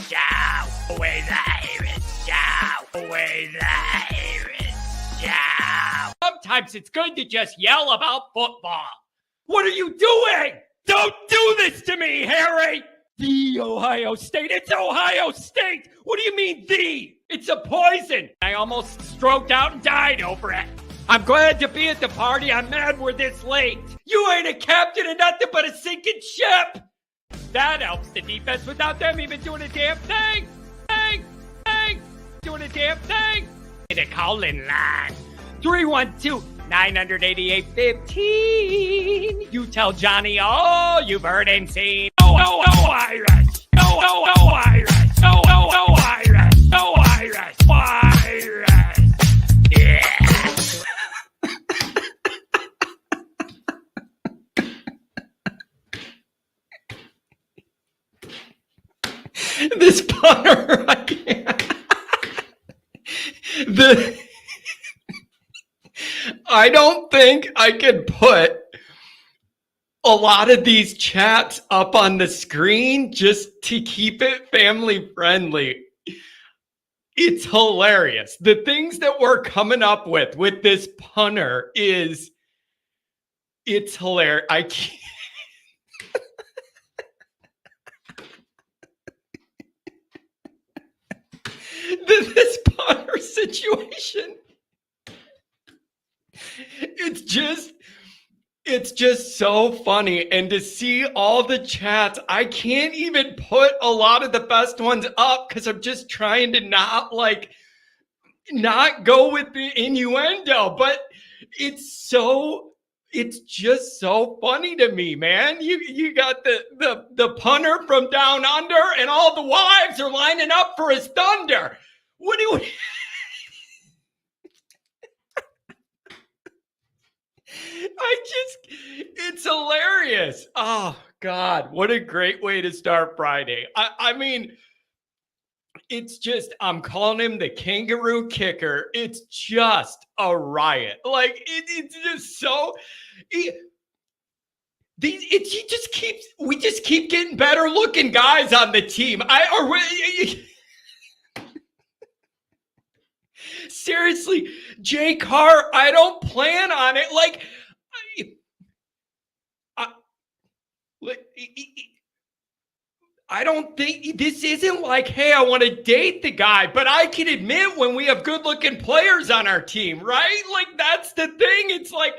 show. Always Irish show. Always Irish show. Sometimes it's good to just yell about football. What are you doing? Don't do this to me, Harry! The Ohio State. It's Ohio State! What do you mean, the? It's a poison! I almost stroked out and died over it. I'm glad to be at the party. I'm mad we're this late. You ain't a captain of nothing but a sinking ship! That helps the defense without them even doing a damn thing! Doing a damn thing! The call-in line. 312-988-15. You tell Johnny all you've heard and seen. Oh, Irish. Oh, Irish. Oh, Irish. Oh, Irish. Irish. Yeah. This punter, I can't. I don't think I could put a lot of these chats up on the screen just to keep it family friendly. It's hilarious. The things that we're coming up with this punter it's hilarious. I can't. This punter situation. It's just so funny. And to see all the chats, I can't even put a lot of the best ones up because I'm just trying to not go with the innuendo. But it's just so funny to me, man. You got the punter from down under, and all the wives are lining up for his thunder. What do you? It's hilarious. Oh God, what a great way to start Friday. I mean, it's just, I'm calling him the Kangaroo kicker. It's just a riot. Like it's just so. We just keep getting better looking guys on the team. Seriously, Jay Carr, I don't plan on it. I don't think this isn't like, hey, I want to date the guy, but I can admit when we have good looking players on our team, right? Like that's the thing. It's like,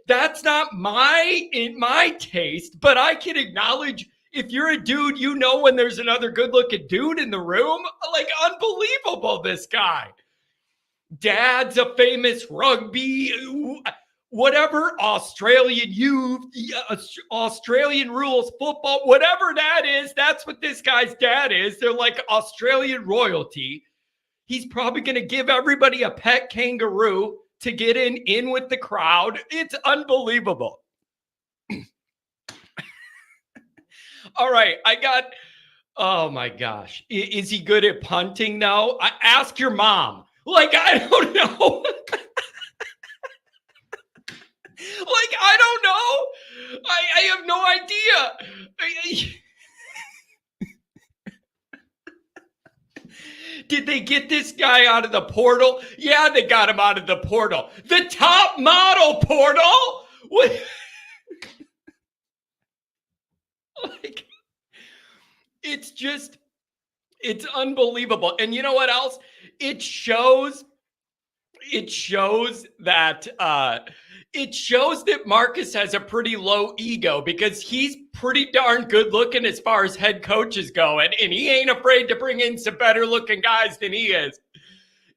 that's not in my taste, but I can acknowledge if you're a dude, you know, when there's another good looking dude in the room, like unbelievable, this guy. Dad's a famous rugby, whatever, Australian youth, Australian rules football, whatever that is, that's what this guy's dad is. They're like Australian royalty. He's probably going to give everybody a pet kangaroo to get in with the crowd. It's unbelievable. All right, oh my gosh. Is he good at punting now? Ask your mom. Like, I don't know. I don't know. I have no idea. Did they get this guy out of the portal? Yeah, they got him out of the portal. The top model portal? What? It's unbelievable. And you know what else? It shows that Marcus has a pretty low ego because he's pretty darn good looking as far as head coaches go. And he ain't afraid to bring in some better looking guys than he is.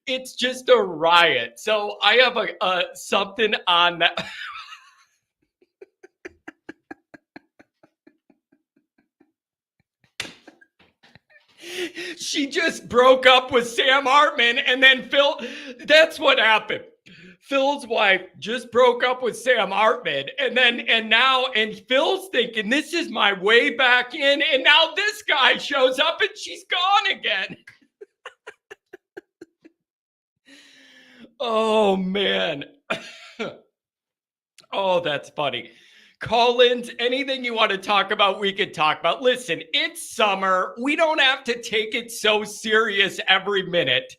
It's just a riot. So I have something on that. She just broke up with Sam Hartman, and then Phil, that's what happened. Phil's wife just broke up with Sam Hartman, and Phil's thinking, this is my way back in, and now this guy shows up and she's gone again. Oh, man. Oh, that's funny. Call-ins, anything you want to talk about, we could talk about. Listen, it's summer. We don't have to take it so serious every minute.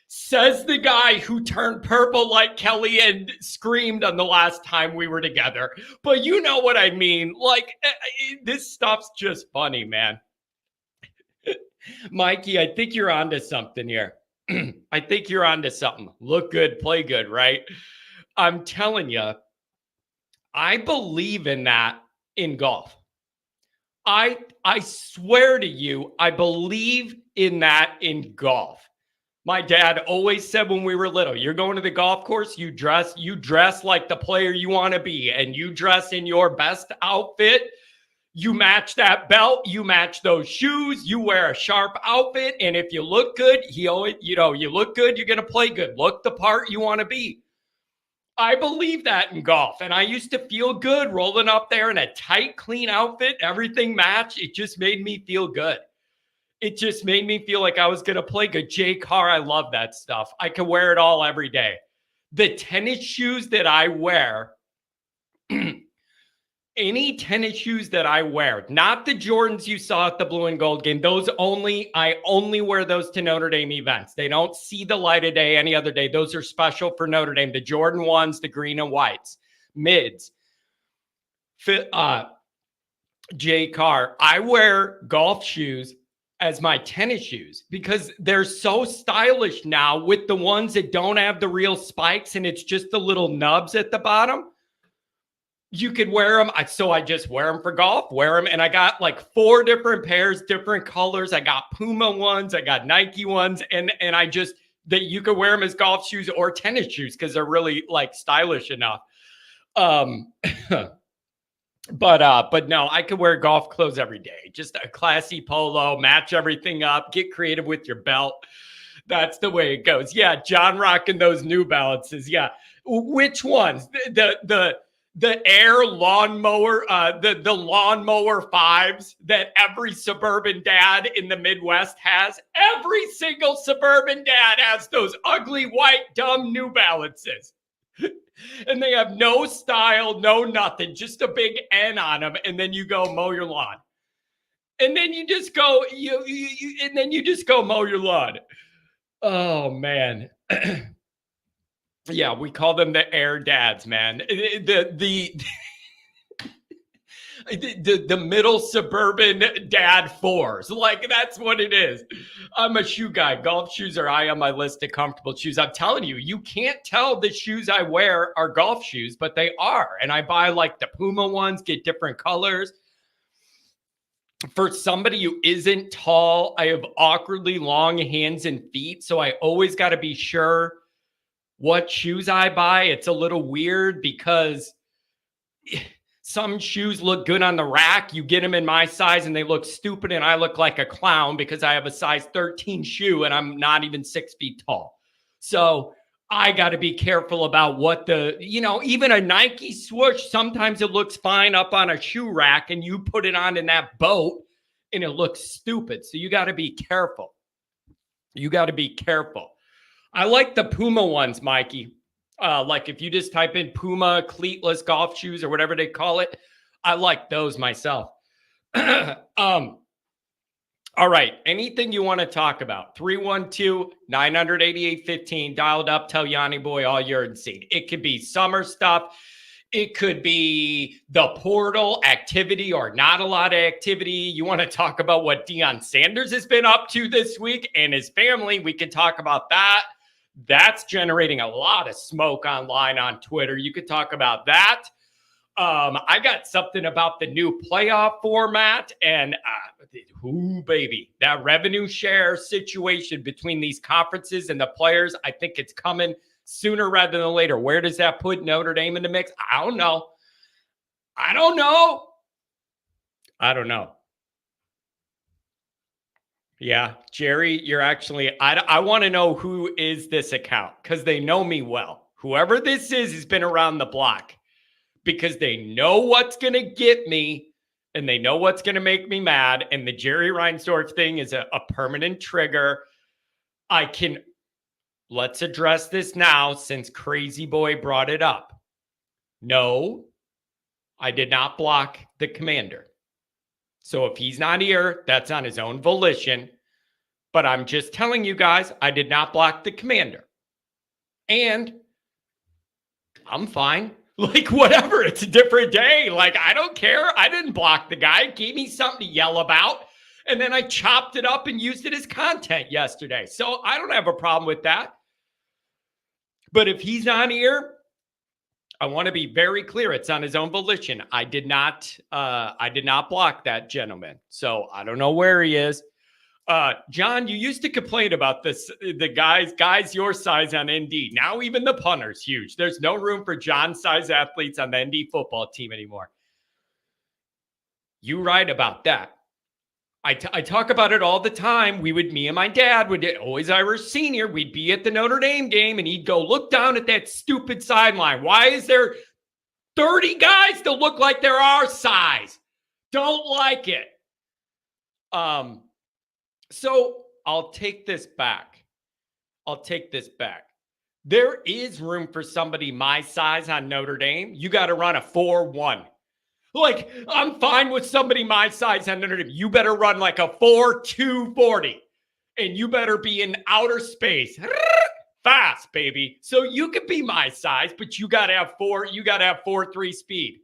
Says the guy who turned purple like Kelly and screamed on the last time we were together. But you know what I mean. Like, this stuff's just funny, man. Mikey, I think you're onto something here. I think you're onto something. Look good, play good, right? I'm telling you, I believe in that in golf. I swear to you, I believe in that in golf. My dad always said when we were little, you're going to the golf course, you dress like the player you want to be, and you dress in your best outfit. You match that belt, you match those shoes, you wear a sharp outfit, and if you look good, you look good, you're going to play good. Look the part you want to be. I believe that in golf, and I used to feel good rolling up there in a tight, clean outfit, everything matched. It just made me feel good. It just made me feel like I was going to play good. J. Carr, I love that stuff. I can wear it all every day. The tennis shoes that I wear, any tennis shoes that I wear, not the Jordans you saw at the blue and gold game, I only wear those to Notre Dame events. They don't see the light of day any other day. Those are special for Notre Dame. The Jordan 1s, the green and whites, mids. J. Carr, I wear golf shoes as my tennis shoes because they're so stylish now with the ones that don't have the real spikes and it's just the little nubs at the bottom. You could wear them. So I just wear them for golf, and I got like 4 different pairs, different colors. I got Puma ones, I got Nike ones, and I just, that you could wear them as golf shoes or tennis shoes because they're really like stylish enough. But no, I could wear golf clothes every day. Just a classy polo, match everything up, get creative with your belt. That's the way it goes. Yeah, John rocking those New Balances. Yeah. Which ones? The Air lawnmower, the lawnmower 5s that every suburban dad in the Midwest has. Every single suburban dad has those ugly, white, dumb New Balances. And they have no style, no nothing, just a big N on them. And then you go mow your lawn. And then you just go, and then you just go mow your lawn. Oh, man. Yeah, we call them the Air Dads, man. The middle suburban dad 4s. Like, that's what it is. I'm a shoe guy. Golf shoes are high on my list of comfortable shoes. I'm telling you, you can't tell the shoes I wear are golf shoes, but they are. And I buy like the Puma ones, get different colors. For somebody who isn't tall, I have awkwardly long hands and feet. So I always got to be sure what shoes I buy. It's a little weird because some shoes look good on the rack. You get them in my size and they look stupid and I look like a clown because I have a size 13 shoe and I'm not even 6 feet tall. So I got to be careful about what even a Nike swoosh, sometimes it looks fine up on a shoe rack and you put it on in that boat and it looks stupid. So you got to be careful. You got to be careful. I like the Puma ones, Mikey. Like if you just type in Puma cleatless golf shoes or whatever they call it, I like those myself. All right. Anything you want to talk about? 312-988-15. Dialed up. Tell Yanni Boy all you're insane. It could be summer stuff. It could be the portal activity or not a lot of activity. You want to talk about what Deion Sanders has been up to this week and his family. We can talk about that. That's generating a lot of smoke online on Twitter. You could talk about that. I got something about the new playoff format and baby, that revenue share situation between these conferences and the players. I think it's coming sooner rather than later. Where does that put Notre Dame in the mix? I don't know. Yeah, Jerry, you're actually, I want to know who is this account because they know me well. Whoever this is has been around the block because they know what's going to get me and they know what's going to make me mad. And the Jerry Reinsdorf thing is a permanent trigger. Let's address this now since Crazy Boy brought it up. No, I did not block the commander. So if he's not here, that's on his own volition. But I'm just telling you guys, I did not block the commander. And I'm fine. Like, whatever. It's a different day. Like, I don't care. I didn't block the guy. It gave me something to yell about. And then I chopped it up and used it as content yesterday. So I don't have a problem with that. But if he's on here, I want to be very clear. It's on his own volition. I did not block that gentleman. So I don't know where he is. John, you used to complain about this, the guys your size on ND. Now even the punter's huge. There's no room for John-size athletes on the ND football team anymore. You right about that. I talk about it all the time. Me and my dad would, Always Irish Senior, we'd be at the Notre Dame game and he'd go, look down at that stupid sideline. Why is there 30 guys that look like they're our size? Don't like it. So I'll take this back. There is room for somebody my size on Notre Dame. You got to run a 4.1. Like, I'm fine with somebody my size on Notre Dame. You better run like a 4.240. And you better be in outer space. Fast, baby. So you could be my size, but you got to have 4.3 speed.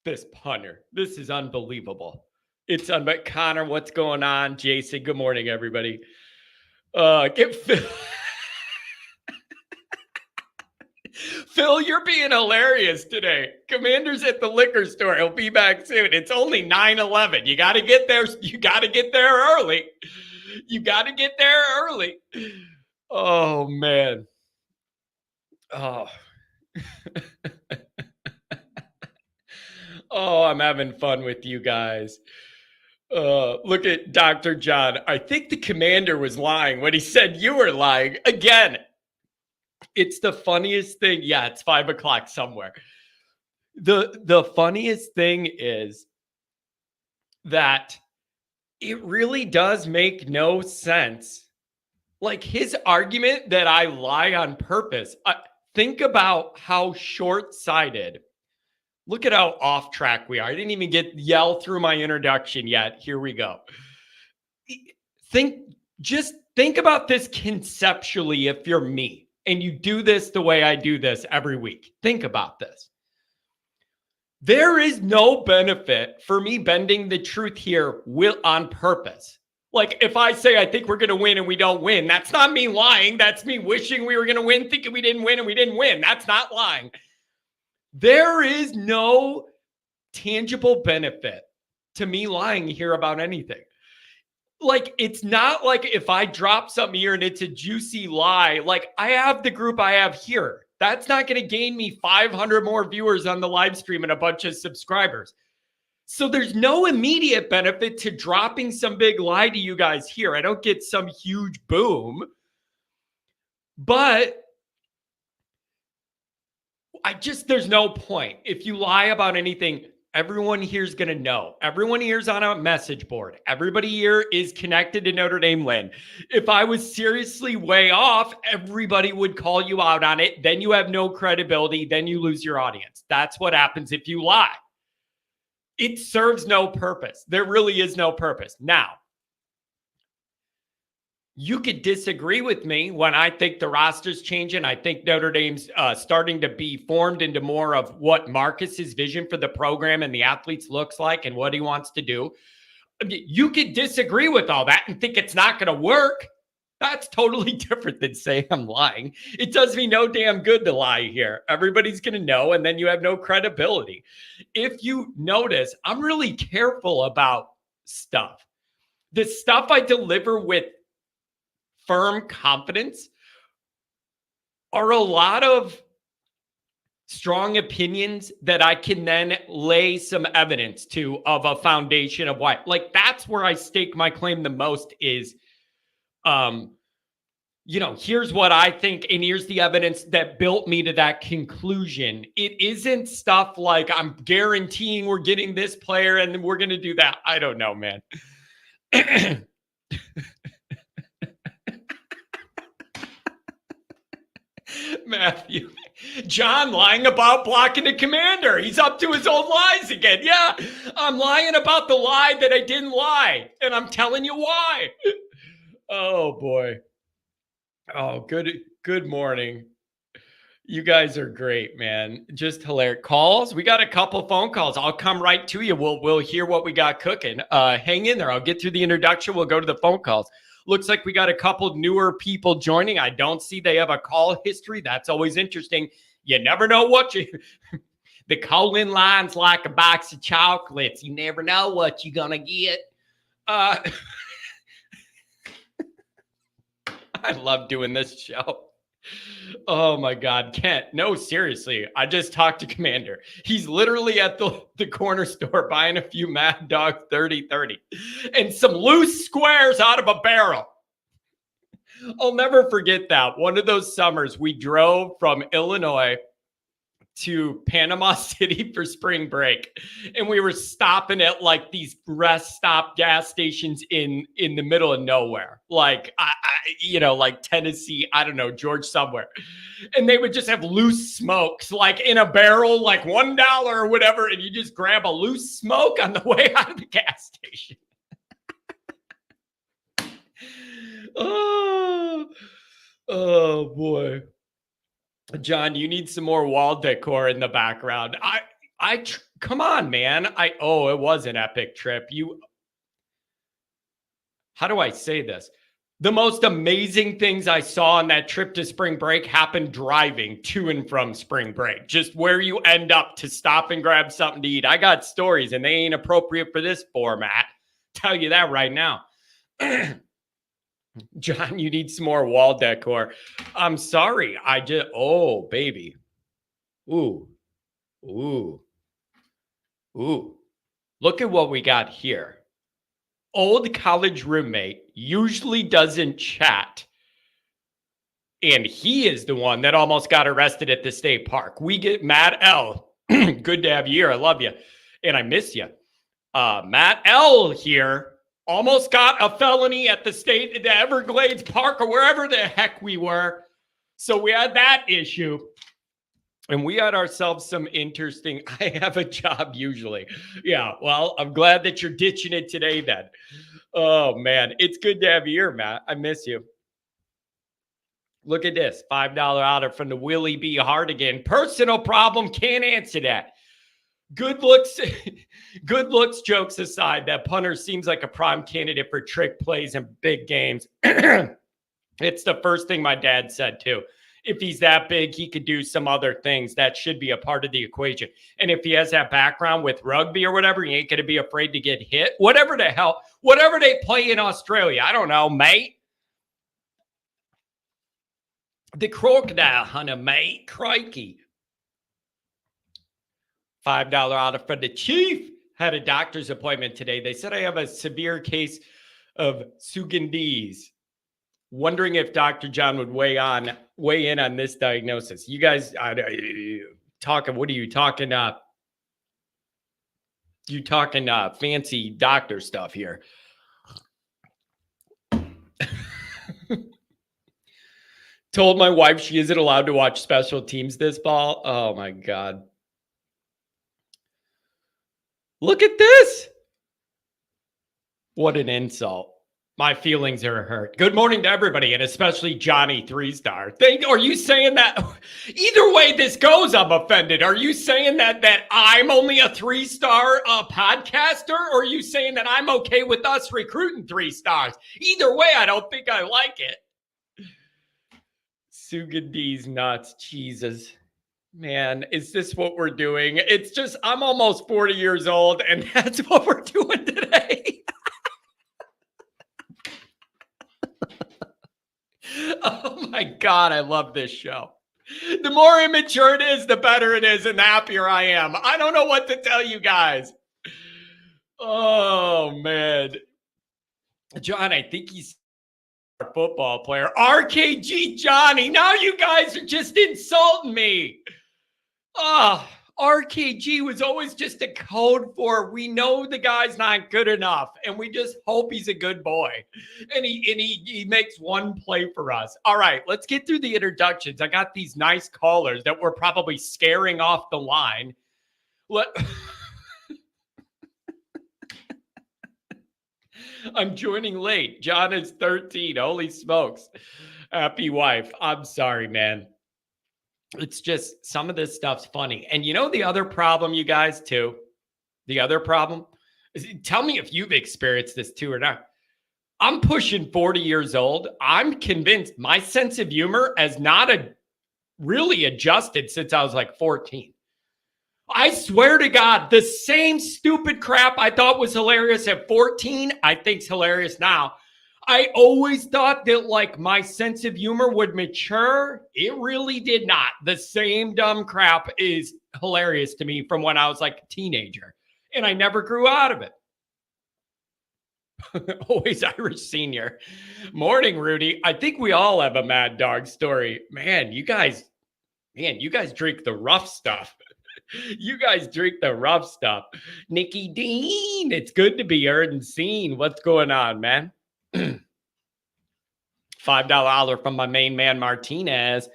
This punter. This is unbelievable. It's Connor, what's going on? Jason, good morning, everybody. Get Phil. Phil, you're being hilarious today. Commander's at the liquor store. He'll be back soon. It's only 9:11. You got to get there. You got to get there early. Oh, man. Oh. Oh, I'm having fun with you guys. Look at Dr. John. I think the commander was lying when he said you were lying. Again, it's the funniest thing. Yeah, it's 5 o'clock somewhere. The funniest thing is that it really does make no sense. Like his argument that I lie on purpose. Think about how short-sighted. Look at how off track we are. I didn't even yell through my introduction yet. Here we go. Just think about this conceptually if you're me and you do this the way I do this every week. Think about this. There is no benefit for me bending the truth here on purpose. Like if I say I think we're going to win and we don't win, that's not me lying. That's me wishing we were going to win, thinking we didn't win and we didn't win. That's not lying. There is no tangible benefit to me lying here about anything. Like, it's not like if I drop something here and it's a juicy lie, like I have the group I have here. That's not going to gain me 500 more viewers on the live stream and a bunch of subscribers. So there's no immediate benefit to dropping some big lie to you guys here. I don't get some huge boom, but there's no point. If you lie about anything, everyone here is going to know. Everyone here is on a message board. Everybody here is connected to Notre Dame land. If I was seriously way off, everybody would call you out on it. Then you have no credibility. Then you lose your audience. That's what happens if you lie. It serves no purpose. There really is no purpose. Now, you could disagree with me when I think the roster's changing. I think Notre Dame's starting to be formed into more of what Marcus's vision for the program and the athletes looks like and what he wants to do. You could disagree with all that and think it's not going to work. That's totally different than saying I'm lying. It does me no damn good to lie here. Everybody's going to know, and then you have no credibility. If you notice, I'm really careful about stuff. The stuff I deliver with firm confidence are a lot of strong opinions that I can then lay some evidence to of a foundation of why. Like, that's where I stake my claim the most is, here's what I think, and here's the evidence that built me to that conclusion. It isn't stuff like I'm guaranteeing we're getting this player and we're going to do that. I don't know, man. Matthew, John lying about blocking the commander. He's up to his old lies again. Yeah, I'm lying about the lie that I didn't lie, and I'm telling you why. Oh, boy. Oh, good morning. You guys are great, man. Just hilarious. Calls. We got a couple phone calls. I'll come right to you. We'll hear what we got cooking. Hang in there. I'll get through the introduction. We'll go to the phone calls. Looks like we got a couple newer people joining. I don't see they have a call history. That's always interesting. You never know what you... The call-in line's like a box of chocolates. You never know what you're going to get. I love doing this show. Oh, my God. Kent, no, seriously. I just talked to Commander. He's literally at the corner store buying a few Mad Dog 30-30 and some loose squares out of a barrel. I'll never forget that. One of those summers, we drove from Illinois to Panama City for spring break, and we were stopping at like these rest stop gas stations in the middle of nowhere, like like Tennessee, I don't know, George somewhere, and they would just have loose smokes like in a barrel, like $1 or whatever, and you just grab a loose smoke on the way out of the gas station. Oh boy. John, you need some more wall decor in the background. Come on, man. It was an epic trip. How do I say this? The most amazing things I saw on that trip to spring break happened driving to and from spring break. Just where you end up to stop and grab something to eat. I got stories and they ain't appropriate for this format. Tell you that right now. John, you need some more wall decor. I'm sorry. Oh, baby. Ooh. Look at what we got here. Old college roommate usually doesn't chat. And he is the one that almost got arrested at the state park. We get Matt L. Good to have you here. I love you. And I miss you. Matt L. here. Almost got a felony at the Everglades Park or wherever the heck we were. So we had that issue. And we had ourselves some interesting... I have a job usually. Yeah, well, I'm glad that you're ditching it today then. Oh, man. It's good to have you here, Matt. I miss you. Look at this. $5 order from the Willie B. Hardigan. Personal problem. Can't answer that. Good looks jokes aside, that punter seems like a prime candidate for trick plays and big games. It's the first thing my dad said too. If he's that big, he could do some other things that should be a part of the equation. And if he has that background with rugby or whatever, he ain't going to be afraid to get hit. Whatever the hell, whatever they play in Australia. I don't know, mate. The crocodile hunter, mate. Crikey. $5 order for the chief. Had a doctor's appointment today. They said I have a severe case of Sugandies. Wondering if Dr. John would weigh in on this diagnosis. You guys talking? What are you talking? You talking fancy doctor stuff here? Told my wife she isn't allowed to watch special teams this fall. Oh my God. Look at this. What an insult. My feelings are hurt. Good morning to everybody, and especially Johnny 3-star. Are you saying that? Either way this goes, I'm offended. Are you saying that I'm only a 3-star podcaster, or are you saying that I'm okay with us recruiting 3 stars? Either way, I don't think I like it. Sugandies nuts. Jesus. Man, is this what we're doing? It's just, I'm almost 40 years old, and that's what we're doing today. Oh my God, I love this show. The more immature it is, the better it is, and the happier I am. I don't know what to tell you guys. Oh, man. John, I think he's a football player. RKG Johnny. Now you guys are just insulting me. Oh, RKG was always just a code for we know the guy's not good enough and we just hope he's a good boy. And he makes one play for us. All right, let's get through the introductions. I got these nice callers that were probably scaring off the line. I'm joining late. John is 13. Holy smokes. Happy wife. I'm sorry, man. It's just some of this stuff's funny. And you know the other problem, you guys, too? The other problem? Tell me if you've experienced this too or not. I'm pushing 40 years old. I'm convinced my sense of humor has not really adjusted since I was like 14. I swear to God, the same stupid crap I thought was hilarious at 14, I think's hilarious now. I always thought that like my sense of humor would mature. It really did not. The same dumb crap is hilarious to me from when I was like a teenager, and I never grew out of it. Always Irish Senior. Morning, Rudy. I think we all have a mad dog story. Man, you guys drink the rough stuff. You guys drink the rough stuff. Nikki Dean, it's good to be heard and seen. What's going on, man? $5 holler from my main man, Martinez.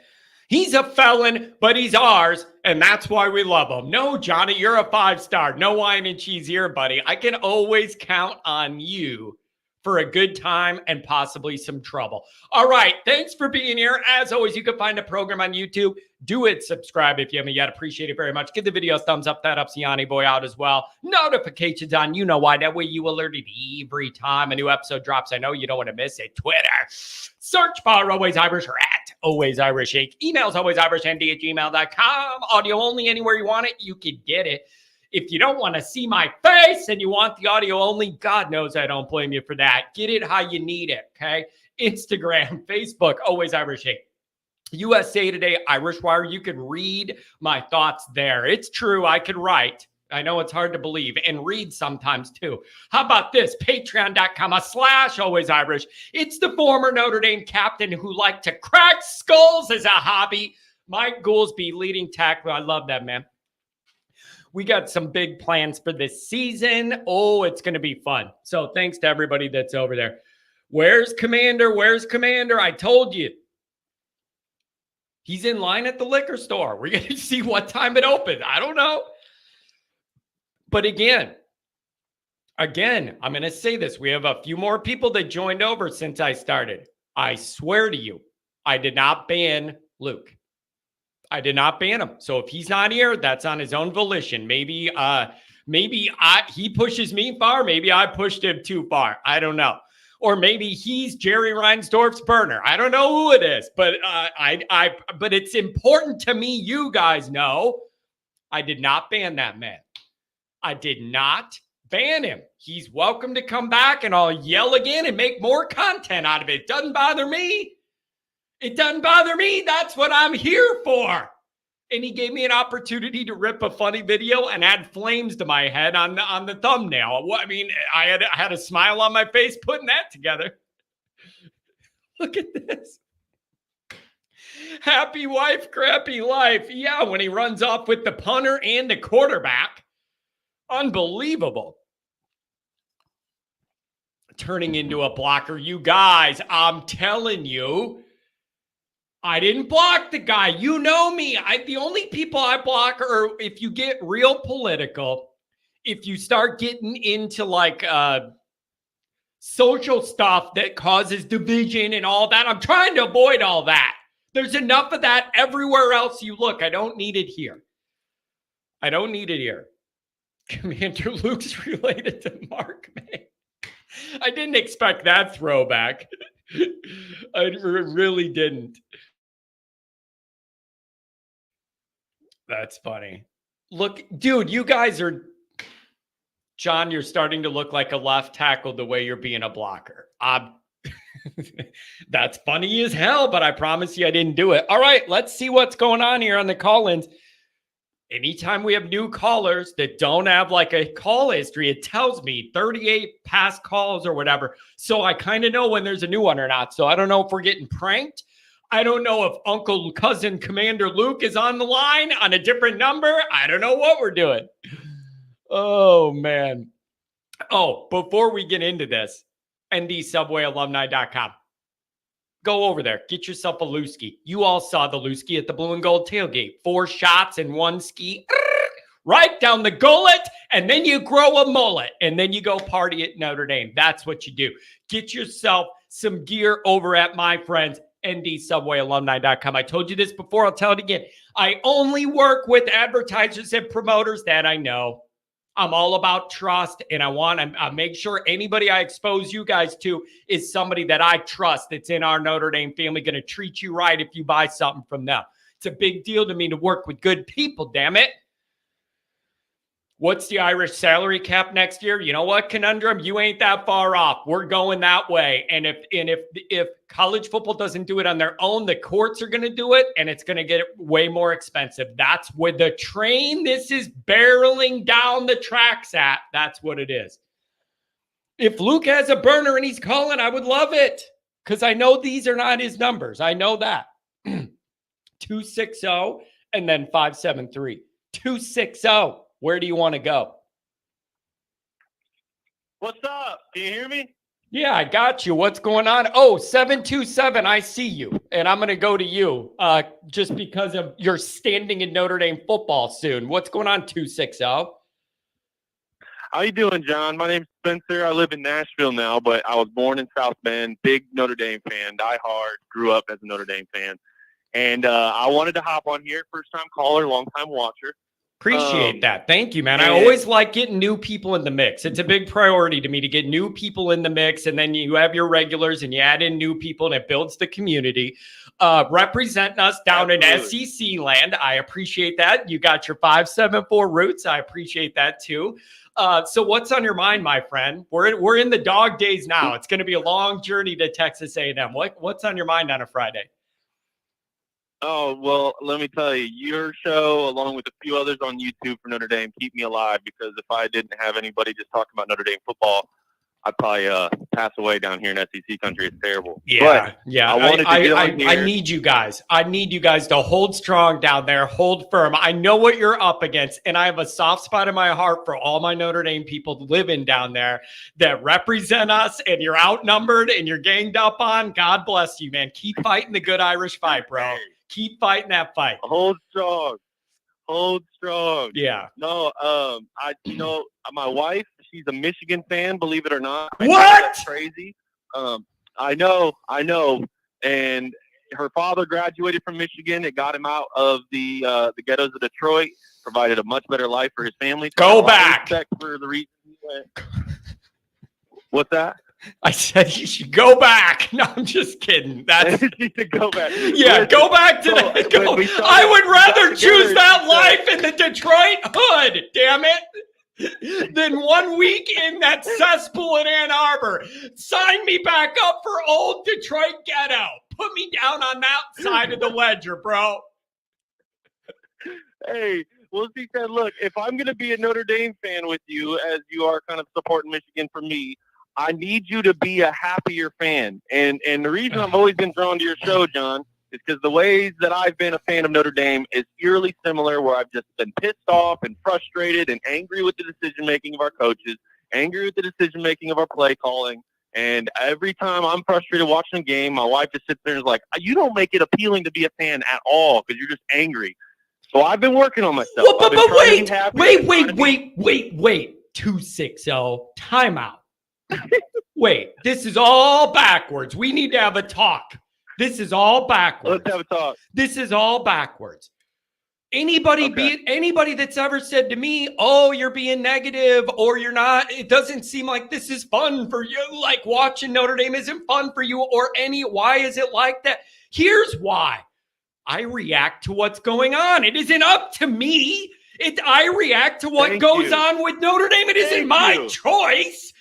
He's a felon, but he's ours, and that's why we love him. No, Johnny, you're a 5-star. No wine and cheese here, buddy. I can always count on you for a good time and possibly some trouble. All right, thanks for being here. As always, you can find the program on YouTube. Do it. Subscribe if you haven't yet. Appreciate it very much. Give the video a thumbs up. That helps Yanni boy out as well. Notifications on. You know why. That way you alerted every time a new episode drops. I know you don't want to miss it. Twitter. Search for Always Irish or at Always Irish Inc. Emails alwaysirishnd@gmail.com. Audio only. Anywhere you want it, you can get it. If you don't want to see my face and you want the audio only, God knows I don't blame you for that. Get it how you need it, okay? Instagram, Facebook, Always Irish Inc. USA Today, Irish Wire. You can read my thoughts there. It's true. I can write. I know it's hard to believe and read sometimes too. How about this? Patreon.com/alwaysirish. It's the former Notre Dame captain who liked to crack skulls as a hobby. Mike Goolsby, leading tackler. I love that, man. We got some big plans for this season. Oh, it's going to be fun. So thanks to everybody that's over there. Where's Commander? Where's Commander? I told you. He's in line at the liquor store. We're going to see what time it opens. I don't know. But again, I'm going to say this. We have a few more people that joined over since I started. I swear to you, I did not ban Luke. I did not ban him. So if he's not here, that's on his own volition. Maybe he pushes me far. Maybe I pushed him too far. I don't know. Or maybe he's Jerry Reinsdorf's burner. I don't know who it is, but but it's important to me. You guys know I did not ban that man. I did not ban him. He's welcome to come back, and I'll yell again and make more content out of it. It doesn't bother me. It doesn't bother me. That's what I'm here for. And he gave me an opportunity to rip a funny video and add flames to my head on the thumbnail. I mean, I had a smile on my face putting that together. Look at this. Happy wife, crappy life. Yeah, when he runs off with the punter and the quarterback. Unbelievable. Turning into a blocker. You guys, I'm telling you, I didn't block the guy. You know me. The only people I block are if you get real political, if you start getting into like social stuff that causes division and all that. I'm trying to avoid all that. There's enough of that everywhere else you look. I don't need it here. I don't need it here. Commander Luke's related to Mark May. I didn't expect that throwback. I really didn't. That's funny. Look, dude, you guys are... John, you're starting to look like a left tackle the way you're being a blocker. That's funny as hell, but I promise you I didn't do it. All right, let's see what's going on here on the call-ins. Anytime we have new callers that don't have like a call history, it tells me 38 past calls or whatever. So I kind of know when there's a new one or not. So I don't know if we're getting pranked. I don't know if Uncle Cousin Commander Luke is on the line on a different number. I don't know what we're doing. Oh, man. Oh, before we get into this, ndsubwayalumni.com. Go over there. Get yourself a Looski. You all saw the Looski at the Blue and Gold tailgate. 4 shots and 1 ski. Right down the gullet, and then you grow a mullet, and then you go party at Notre Dame. That's what you do. Get yourself some gear over at my friends, ndsubwayalumni.com. I told you this before. I'll tell it again. I only work with advertisers and promoters that I know. I'm all about trust, and I make sure anybody I expose you guys to is somebody that I trust that's in our Notre Dame family, going to treat you right if you buy something from them. It's a big deal to me to work with good people, damn it. What's the Irish salary cap next year? You know what, Conundrum? You ain't that far off. We're going that way. And if college football doesn't do it on their own, the courts are going to do it, and it's going to get way more expensive. That's where the train this is barreling down the tracks at. That's what it is. If Luke has a burner and he's calling, I would love it, because I know these are not his numbers. I know that. 260 and then 573. 260. Where do you want to go? What's up? Can you hear me? Yeah, I got you. What's going on? Oh, 727, I see you. And I'm going to go to you just because of your standing in Notre Dame football soon. What's going on, 260? How you doing, John? My name's Spencer. I live in Nashville now, but I was born in South Bend. Big Notre Dame fan, die hard. Grew up as a Notre Dame fan. And I wanted to hop on here. First-time caller, long-time watcher. Appreciate that. Thank you, man. I always like getting new people in the mix. It's a big priority to me to get new people in the mix, and then you have your regulars and you add in new people, and it builds the community. Representing us down in SEC land. I appreciate that. You got your 574 roots. I appreciate that too. So what's on your mind, my friend? We're in the dog days now. It's going to be a long journey to Texas A&M. What's on your mind on a Friday? Oh, well, let me tell you, your show, along with a few others on YouTube for Notre Dame, keep me alive, because if I didn't have anybody just talking about Notre Dame football, I'd probably pass away down here in SEC country. It's terrible. Yeah, yeah. I need you guys. I need you guys to hold strong down there, hold firm. I know what you're up against, and I have a soft spot in my heart for all my Notre Dame people living down there that represent us, and you're outnumbered and you're ganged up on. God bless you, man. Keep fighting the good Irish fight, bro. Keep fighting that fight. Hold strong. Hold strong. Yeah. No, my wife, she's a Michigan fan, believe it or not. What? That's crazy. I know. And her father graduated from Michigan. It got him out of the ghettos of Detroit, provided a much better life for his family. Go back. For the reason he went. What's that? I said you should go back. No, I'm just kidding. That's you should go back. Yeah, go back to that. I would rather choose that life in the Detroit hood, damn it, than 1 week in that cesspool in Ann Arbor. Sign me back up for old Detroit ghetto. Put me down on that side of the ledger, bro. Hey, well, she said, look, if I'm going to be a Notre Dame fan with you, as you are kind of supporting Michigan for me, I need you to be a happier fan. And the reason I've always been drawn to your show, John, is because the ways that I've been a fan of Notre Dame is eerily similar, where I've just been pissed off and frustrated and angry with the decision-making of our coaches, angry with the decision-making of our play calling. And every time I'm frustrated watching a game, my wife just sits there and is like, you don't make it appealing to be a fan at all because you're just angry. So I've been working on myself. Well, but wait. 260, timeout. Wait, this is all backwards. We need to have a talk. This is all backwards. Let's have a talk. This is all backwards. Anybody that's ever said to me, oh, you're being negative or you're not, it doesn't seem like this is fun for you. Like watching Notre Dame isn't fun for you why is it like that? Here's why. I react to what's going on. It isn't up to me. I react to what goes on with Notre Dame. It isn't my choice.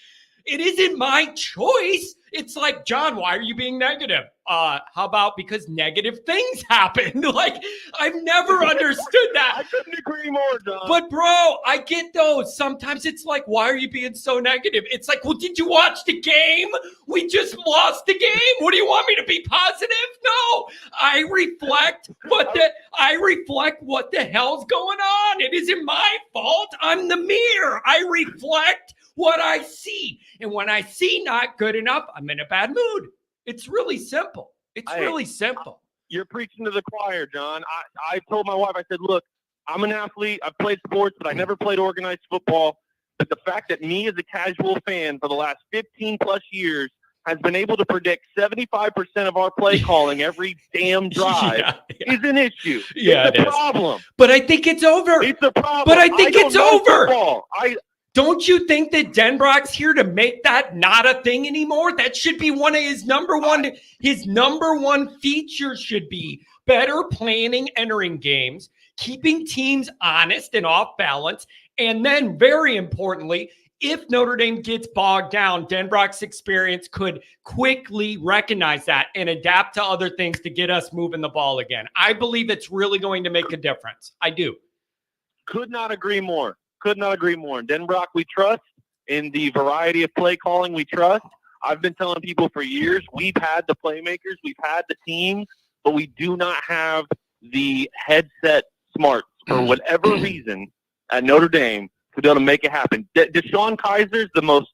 It isn't my choice. it's like, John, why are you being negative? How about because negative things happen? Like, I've never understood that. I couldn't agree more, John. But bro, I get those. Sometimes it's like, why are you being so negative? It's like, well, did you watch the game? We just lost the game. What do you want me to be positive? No, I reflect what the hell's going on. It isn't my fault. I'm the mirror. I reflect what I see. And when I see not good enough, I'm in a bad mood. It's really simple. Really simple. You're preaching to the choir, John. I told my wife, I said, look, I'm an athlete. I've played sports, but I never played organized football. But the fact that me as a casual fan for the last 15 plus years has been able to predict 75% of our play calling every damn drive is an issue. Yeah, it's a problem. But I think it's over. It's a problem. But I think it's over. Football. Don't you think that Denbrock's here to make that not a thing anymore? That should be one of his number one features should be better planning entering games, keeping teams honest and off balance, and then very importantly, if Notre Dame gets bogged down, Denbrock's experience could quickly recognize that and adapt to other things to get us moving the ball again. I believe it's really going to make a difference. I do. Could not agree more. Denbrock, we trust. In the variety of play calling, we trust. I've been telling people for years, we've had the playmakers, we've had the teams, but we do not have the headset smarts for whatever reason at Notre Dame to be able to make it happen. Deshaun Kaiser's the most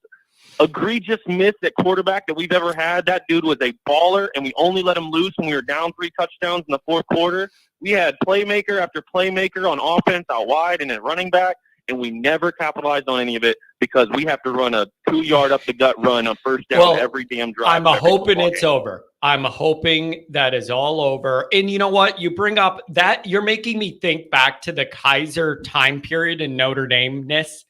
egregious miss at quarterback that we've ever had. That dude was a baller, and we only let him loose when we were down 3 touchdowns in the fourth quarter. We had playmaker after playmaker on offense out wide and at running back, and we never capitalized on any of it because we have to run a 2-yard up the gut run on first down every damn drive. I'm hoping it's over. I'm hoping that is all over. And you know what? You bring up that you're making me think back to the Kaiser time period in Notre Dame-ness.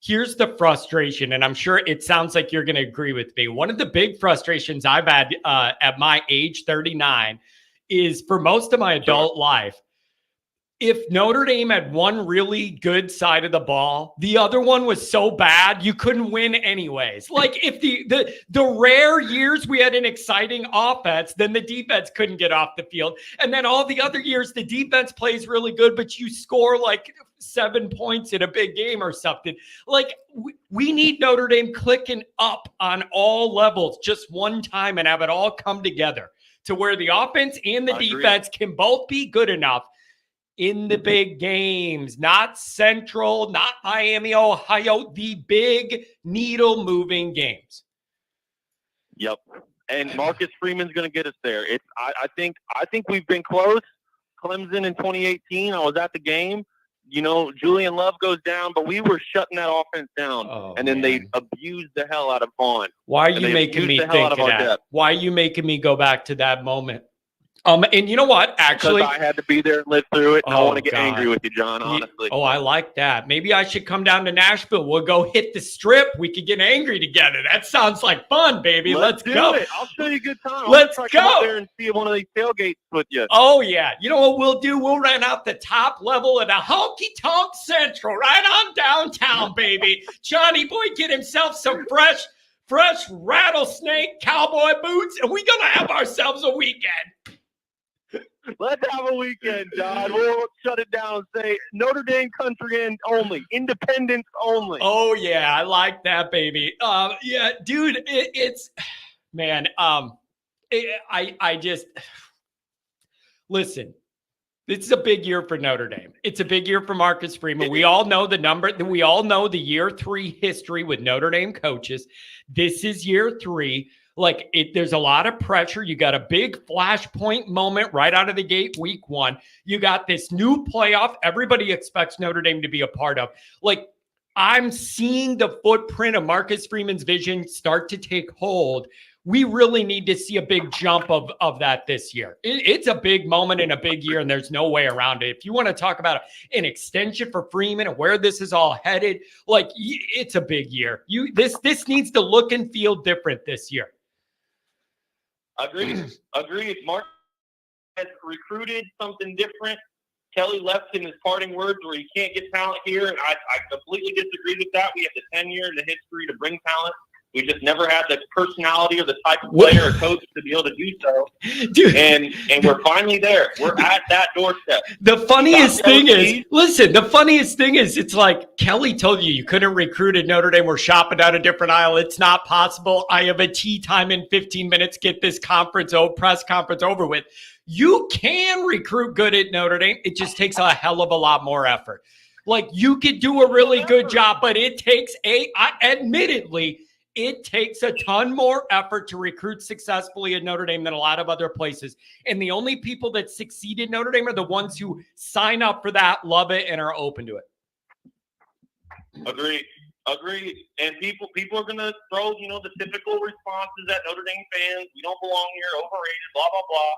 Here's the frustration, and I'm sure it sounds like you're going to agree with me. One of the big frustrations I've had at my age, 39, is for most of my adult life, if Notre Dame had one really good side of the ball, the other one was so bad you couldn't win anyways. Like if the rare years we had an exciting offense, then the defense couldn't get off the field. And then all the other years the defense plays really good, but you score like 7 points in a big game or something. Like we need Notre Dame clicking up on all levels just one time and have it all come together to where the offense and the defense can both be good enough in the big games, not Central, not Miami, Ohio, the big needle-moving games. Yep. And Marcus Freeman's going to get us there. I think we've been close. Clemson in 2018, I was at the game. You know, Julian Love goes down, but we were shutting that offense down. Then they abused the hell out of Vaughn. Why are you making me think of that? Why are you making me go back to that moment? And you know what? Actually, because I had to be there and live through it. And I want to get angry with you, John, honestly. I like that. Maybe I should come down to Nashville. We'll go hit the strip. We could get angry together. That sounds like fun, baby. Let's go. It. I'll show you a good time. Let's go. Come out there and see one of these tailgates with you. Oh, yeah. You know what we'll do? We'll rent out the top level of the Honky Tonk Central right on downtown, baby. Johnny Boy get himself some fresh rattlesnake cowboy boots, and we're going to have ourselves a weekend. Let's have a weekend, John. We'll shut it down and say Notre Dame country end only, independence only. Oh, yeah. I like that, baby. Yeah, dude, it's – man, I just – listen, it's a big year for Notre Dame. It's a big year for Marcus Freeman. We all know the number. We all know the year 3 history with Notre Dame coaches. This is year 3. Like there's a lot of pressure. You got a big flashpoint moment right out of the gate, week 1. You got this new playoff everybody expects Notre Dame to be a part of. Like I'm seeing the footprint of Marcus Freeman's vision start to take hold. We really need to see a big jump of that this year. It's a big moment in a big year, and there's no way around it. If you want to talk about an extension for Freeman and where this is all headed, like it's a big year. This needs to look and feel different this year. Agreed. Mark has recruited something different. Kelly left in his parting words where you can't get talent here, and I completely disagree with that. We have the 10 years of history to bring talent We just never had the personality or the type of player or coach to be able to do so. Dude. And we're finally there. We're at that doorstep. The funniest thing is, it's like Kelly told you couldn't recruit at Notre Dame. We're shopping down a different aisle. It's not possible. I have a tea time in 15 minutes. Get this press conference over with. You can recruit good at Notre Dame. It just takes a hell of a lot more effort. Like, you could do a really good job, but it takes admittedly, it takes a ton more effort to recruit successfully at Notre Dame than a lot of other places. And the only people that succeed at Notre Dame are the ones who sign up for that, love it, and are open to it. Agreed. And people are going to throw, the typical responses at Notre Dame fans. We don't belong here, overrated, blah, blah, blah.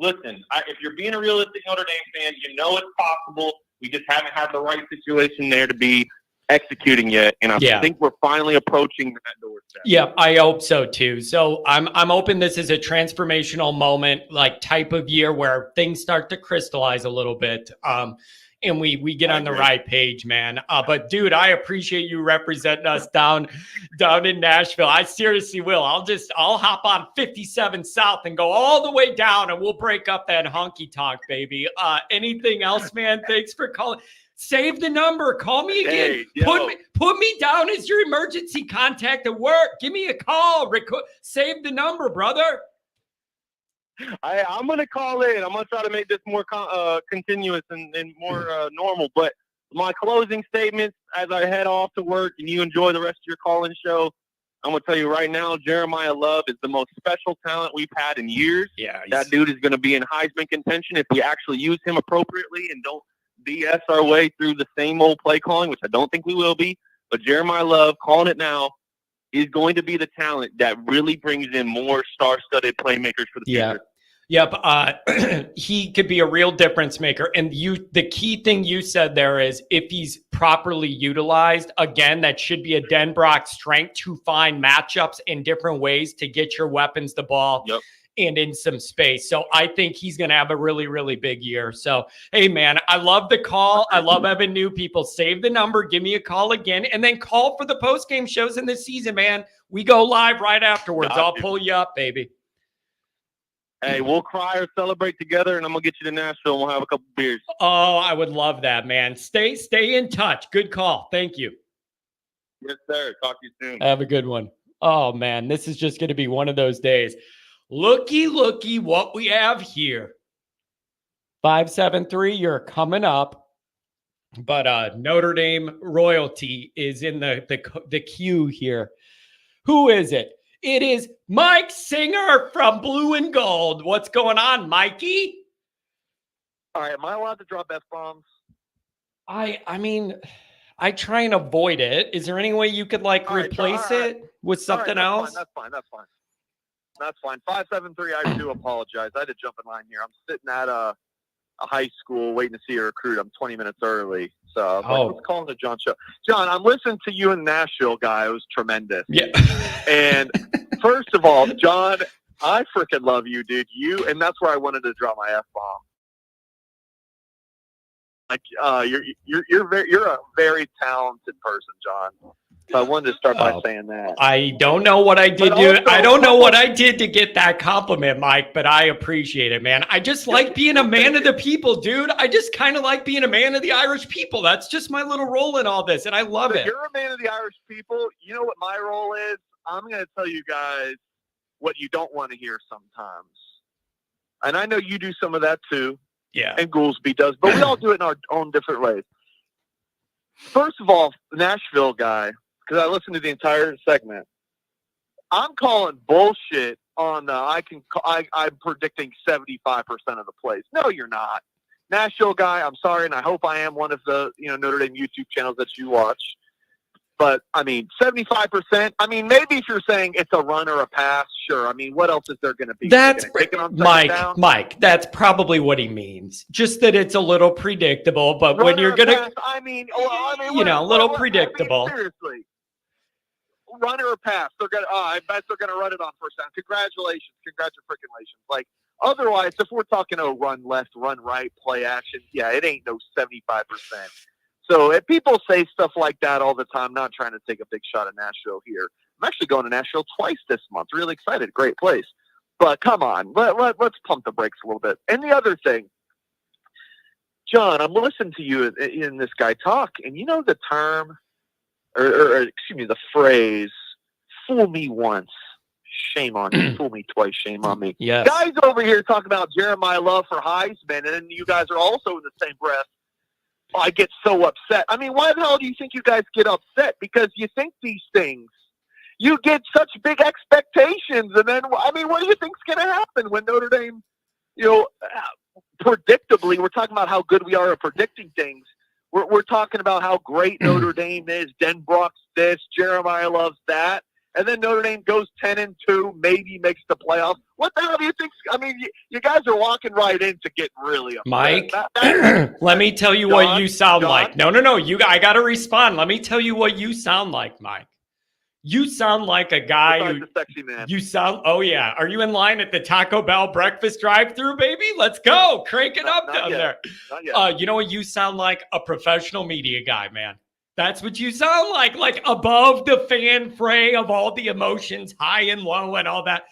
Listen, if you're being a realistic Notre Dame fan, you know it's possible. We just haven't had the right situation there to be executing yet, and I think we're finally approaching that doorstep. Yeah, I hope so too. So I'm hoping this is a transformational moment, like type of year where things start to crystallize a little bit, and we get on the right page, man. But dude, I appreciate you representing us down in Nashville. I seriously will. I'll hop on 57 South and go all the way down, and we'll break up that honky tonk, baby. Anything else, man? Thanks for calling. Save the number. Call me again. Hey, put me down as your emergency contact at work. Give me a call. Save the number, brother. I'm going to call in. I'm going to try to make this more continuous and more normal. But my closing statements as I head off to work and you enjoy the rest of your call-in show, I'm going to tell you right now, Jeremiah Love is the most special talent we've had in years. Yeah, that dude is going to be in Heisman contention if we actually use him appropriately and don't BS our way through the same old play calling, which I don't think we will be. But Jeremiah Love, calling it now, is going to be the talent that really brings in more star-studded playmakers for the future. Yep. He could be a real difference maker. And the key thing you said there is if he's properly utilized, again, that should be a Denbrock strength to find matchups in different ways to get your weapons the ball. Yep. And in some space. So I think he's going to have a really, really big year. So, hey, man, I love the call. I love having new people. Save the number. Give me a call again. And then call for the post-game shows in this season, man. We go live right afterwards. I'll pull you up, baby. Hey, we'll cry or celebrate together, and I'm going to get you to Nashville, and we'll have a couple beers. Oh, I would love that, man. Stay in touch. Good call. Thank you. Yes, sir. Talk to you soon. Have a good one. Oh, man, this is just going to be one of those days. Looky what we have here. 573, you're coming up. But Notre Dame royalty is in the queue here. Who is it? It is Mike Singer from Blue and Gold. What's going on, Mikey? All right, am I allowed to drop F-bombs? I mean, I try and avoid it. Is there any way you could replace it with something else? That's fine. 573, I do apologize. I had to jump in line here. I'm sitting at a high school waiting to see a recruit. I'm 20 minutes early. So let's call the John show. John, I'm listening to you in Nashville, guy. It was tremendous. Yeah. And first of all, John, I freaking love you, dude. And that's where I wanted to drop my F-bomb. You're a very talented person, John. So I wanted to start by saying that. I don't know what I did. I don't know what I did to get that compliment, Mike, but I appreciate it, man. I just like being a man of the people, dude. I just kind of like being a man of the Irish people. That's just my little role in all this, and I love it. You're a man of the Irish people. You know what my role is? I'm going to tell you guys what you don't want to hear sometimes. And I know you do some of that too. Yeah. And Goolsby does, but we all do it in our own different ways. First of all, Nashville guy, because I listened to the entire segment. I'm calling bullshit on I'm predicting 75% of the plays. No, you're not. Nashville guy, I'm sorry, and I hope I am one of the Notre Dame YouTube channels that you watch. But, 75%, maybe if you're saying it's a run or a pass, sure. What else is there going to be? That's Mike, that's probably what he means. Just that it's a little predictable, but run when you're going to, a little predictable. Seriously. Run or pass. They're going to, I bet they're going to run it on first down. Congratulations. Like, otherwise, if we're talking, run left, run right, play action, yeah, it ain't no 75%. So if people say stuff like that all the time, not trying to take a big shot at Nashville here, I'm actually going to Nashville twice this month. Really excited. Great place. But come on, let's pump the brakes a little bit. And the other thing, John, I'm listening to you in this guy talk, and you know the term, or excuse me, the phrase, fool me once, shame on you. Fool me twice, shame on me. Yes. Guys over here talking about Jeremiah Love for Heisman, and then you guys are also in the same breath. I get so upset. I mean, why the hell do you think you guys get upset? Because you think these things. You get such big expectations, and then, I mean, what do you think's going to happen when Notre Dame, predictably, we're talking about how good we are at predicting things. We're talking about how great Notre Dame is. Denbrock's this, Jeremiah Loves that, and then Notre Dame goes 10-2, maybe makes the playoffs. What the hell do you think? I mean, you guys are walking right into getting really upset. Mike, let me tell you what you sound like. No, I got to respond. Let me tell you what you sound like, Mike. You sound like a guy who, sexy man. You sound, oh yeah. Are you in line at the Taco Bell breakfast drive-thru, baby? Let's go. Crank it up down there. Not yet. You know what? You sound like a professional media guy, man. That's what you sound like above the fan fray of all the emotions, high and low and all that.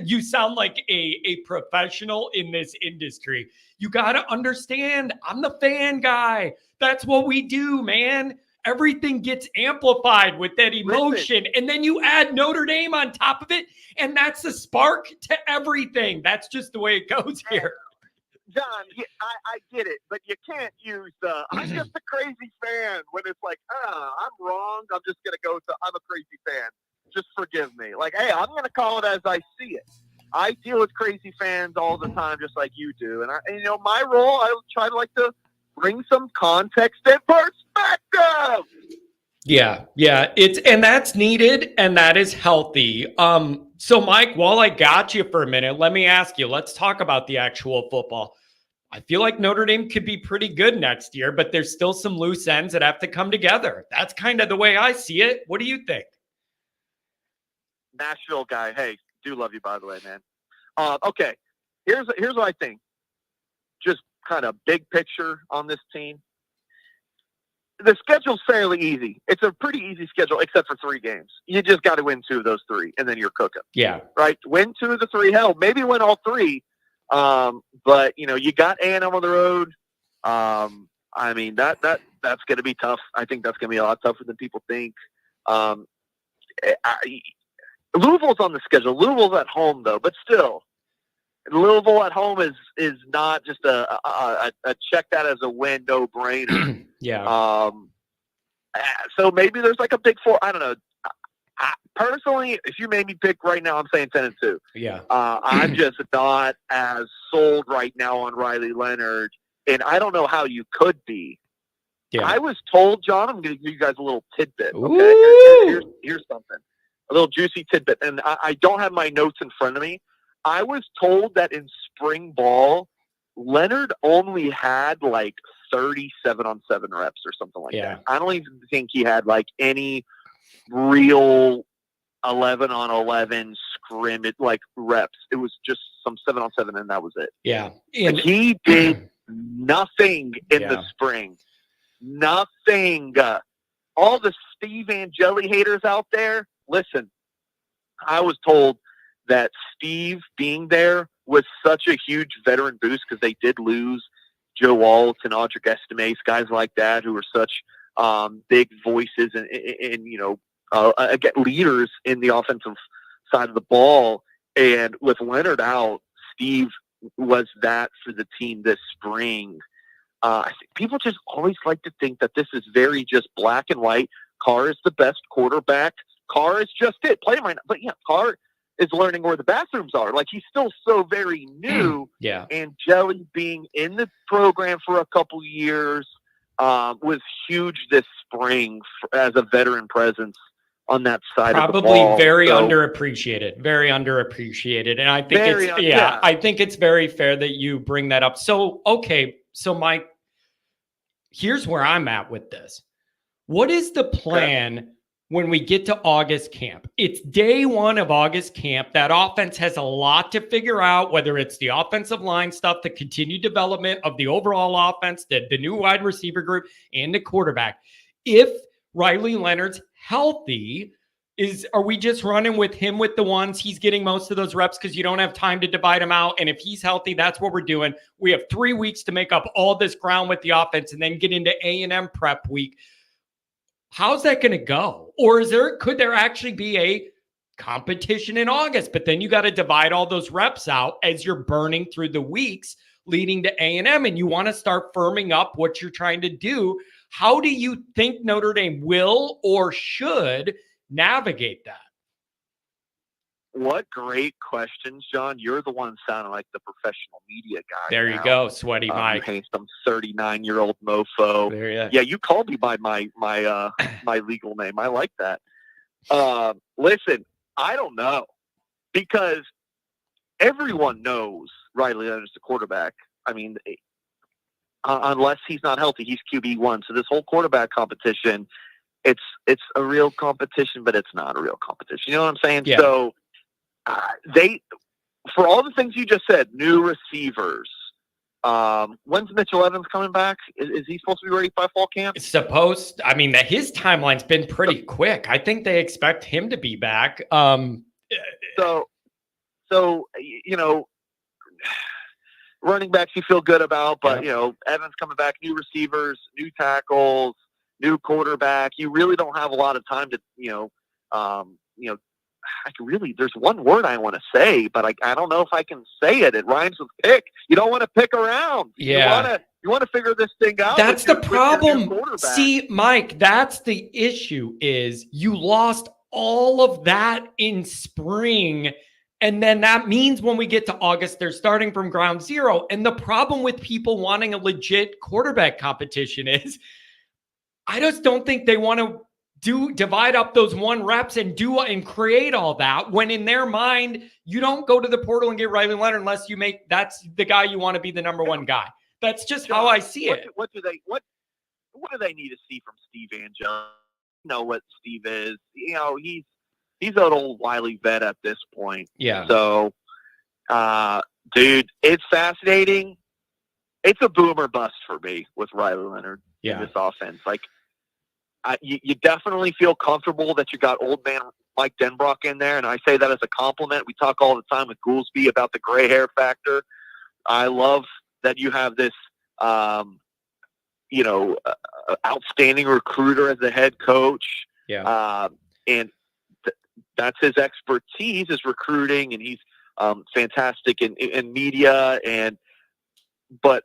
You sound like a professional in this industry. You got to understand, I'm the fan guy. That's what we do, man. Everything gets amplified with that emotion. And then you add Notre Dame on top of it, and that's the spark to everything. That's just the way it goes here. John, I get it, but you can't use I'm just a crazy fan when it's like, I'm wrong. I'm just going to go to, I'm a crazy fan. Just forgive me. Like, hey, I'm going to call it as I see it. I deal with crazy fans all the time, just like you do. And my role, I try to bring some context and perspective. Yeah. And that's needed, and that is healthy. So Mike, while I got you for a minute, let me ask you, let's talk about the actual football. I feel like Notre Dame could be pretty good next year, but there's still some loose ends that have to come together. That's kind of the way I see it. What do you think? Nashville guy. Hey, do love you, by the way, man. Okay. Here's what I think. Just kind of big picture on this team. The schedule's fairly easy. It's a pretty easy schedule, except for 3 games. You just got to win 2 of those 3, and then you're cooking. Yeah. Right? Win 2 of the 3. Hell, maybe win all 3. But, you got A&M on the road. I mean, that's going to be tough. I think that's going to be a lot tougher than people think. Louisville's on the schedule. Louisville's at home, though, but still. Louisville at home is not just a check that as a win, no brainer. Yeah. So maybe there's like a big 4. I don't know. Personally, if you made me pick right now, I'm saying 10-2. Yeah. I'm just not as sold right now on Riley Leonard, and I don't know how you could be. Yeah. I was told, John, I'm going to give you guys a little tidbit. Okay, here's something, a little juicy tidbit, and I don't have my notes in front of me. I was told that in spring ball, Leonard only had like 37 on 7 reps or something like that. I don't even think he had like any real 11 on 11 scrimmage like reps. It was just some 7 on 7, and that was it. Yeah, and he did nothing in the spring. Nothing. All the Steve Angeli haters out there, listen. I was told that Steve being there was such a huge veteran boost because they did lose Joe Alt and Audric Estimates, guys like that who were such big voices and again, leaders in the offensive side of the ball. And with Leonard out, Steve was that for the team this spring. I think people just always like to think that this is very just black and white. Carr is the best quarterback. Carr is just it. Play might not, but Carr is learning where the bathrooms are. Like, he's still so very new. Yeah. And Jelly being in the program for a couple years was huge this spring as a veteran presence on that side of the ball. Probably very underappreciated. And I think I think it's very fair that you bring that up. So, okay. So Mike, here's where I'm at with this. What is the plan when we get to August camp? It's day 1 of August camp. That offense has a lot to figure out, whether it's the offensive line stuff, the continued development of the overall offense, the new wide receiver group, and the quarterback. If Riley Leonard's healthy, Are we just running with him with the ones? He's getting most of those reps because you don't have time to divide him out. And if he's healthy, that's what we're doing. We have 3 weeks to make up all this ground with the offense and then get into A&M prep week. How's that going to go? Or could there actually be a competition in August? But then you got to divide all those reps out as you're burning through the weeks leading to A&M, and you want to start firming up what you're trying to do. How do you think Notre Dame will or should navigate that? What great questions, John. You're the one sounding like the professional media guy. There you go, Sweaty Mike. You some 39-year-old mofo. Yeah, you called me by my legal name. I like that. Listen, I don't know, because everyone knows Riley Leonard's the quarterback. I mean, unless he's not healthy, he's QB1. So this whole quarterback competition, it's a real competition, but it's not a real competition. You know what I'm saying? Yeah. So for all the things you just said, new receivers. When's Mitchell Evans coming back? Is he supposed to be ready by fall camp? His timeline's been pretty quick. I think they expect him to be back. So running backs you feel good about, but Evans coming back, new receivers, new tackles, new quarterback. You really don't have a lot of time to there's one word I want to say, but I don't know if I can say it. It rhymes with pick. You don't want to pick around. Yeah. You want to figure this thing out. That's the problem. See, Mike, that's the issue is you lost all of that in spring. And then that means when we get to August, they're starting from ground zero. And the problem with people wanting a legit quarterback competition is I just don't think they want to divide up those 1 reps and create all that, when in their mind, you don't go to the portal and get Riley Leonard unless that's the guy you want to be the number 1 guy. That's just how I see it. What do they need to see from Steve Angel? You know what Steve is. He's an old wily vet at this point. Yeah. So, dude, it's fascinating. It's a boom or bust for me with Riley Leonard in this offense. Like, you definitely feel comfortable that you got old man Mike Denbrock in there, and I say that as a compliment. We talk all the time with Goolsby about the gray hair factor. I love that you have this, outstanding recruiter as the head coach. Yeah. And that's his expertise is recruiting, and he's fantastic in media. But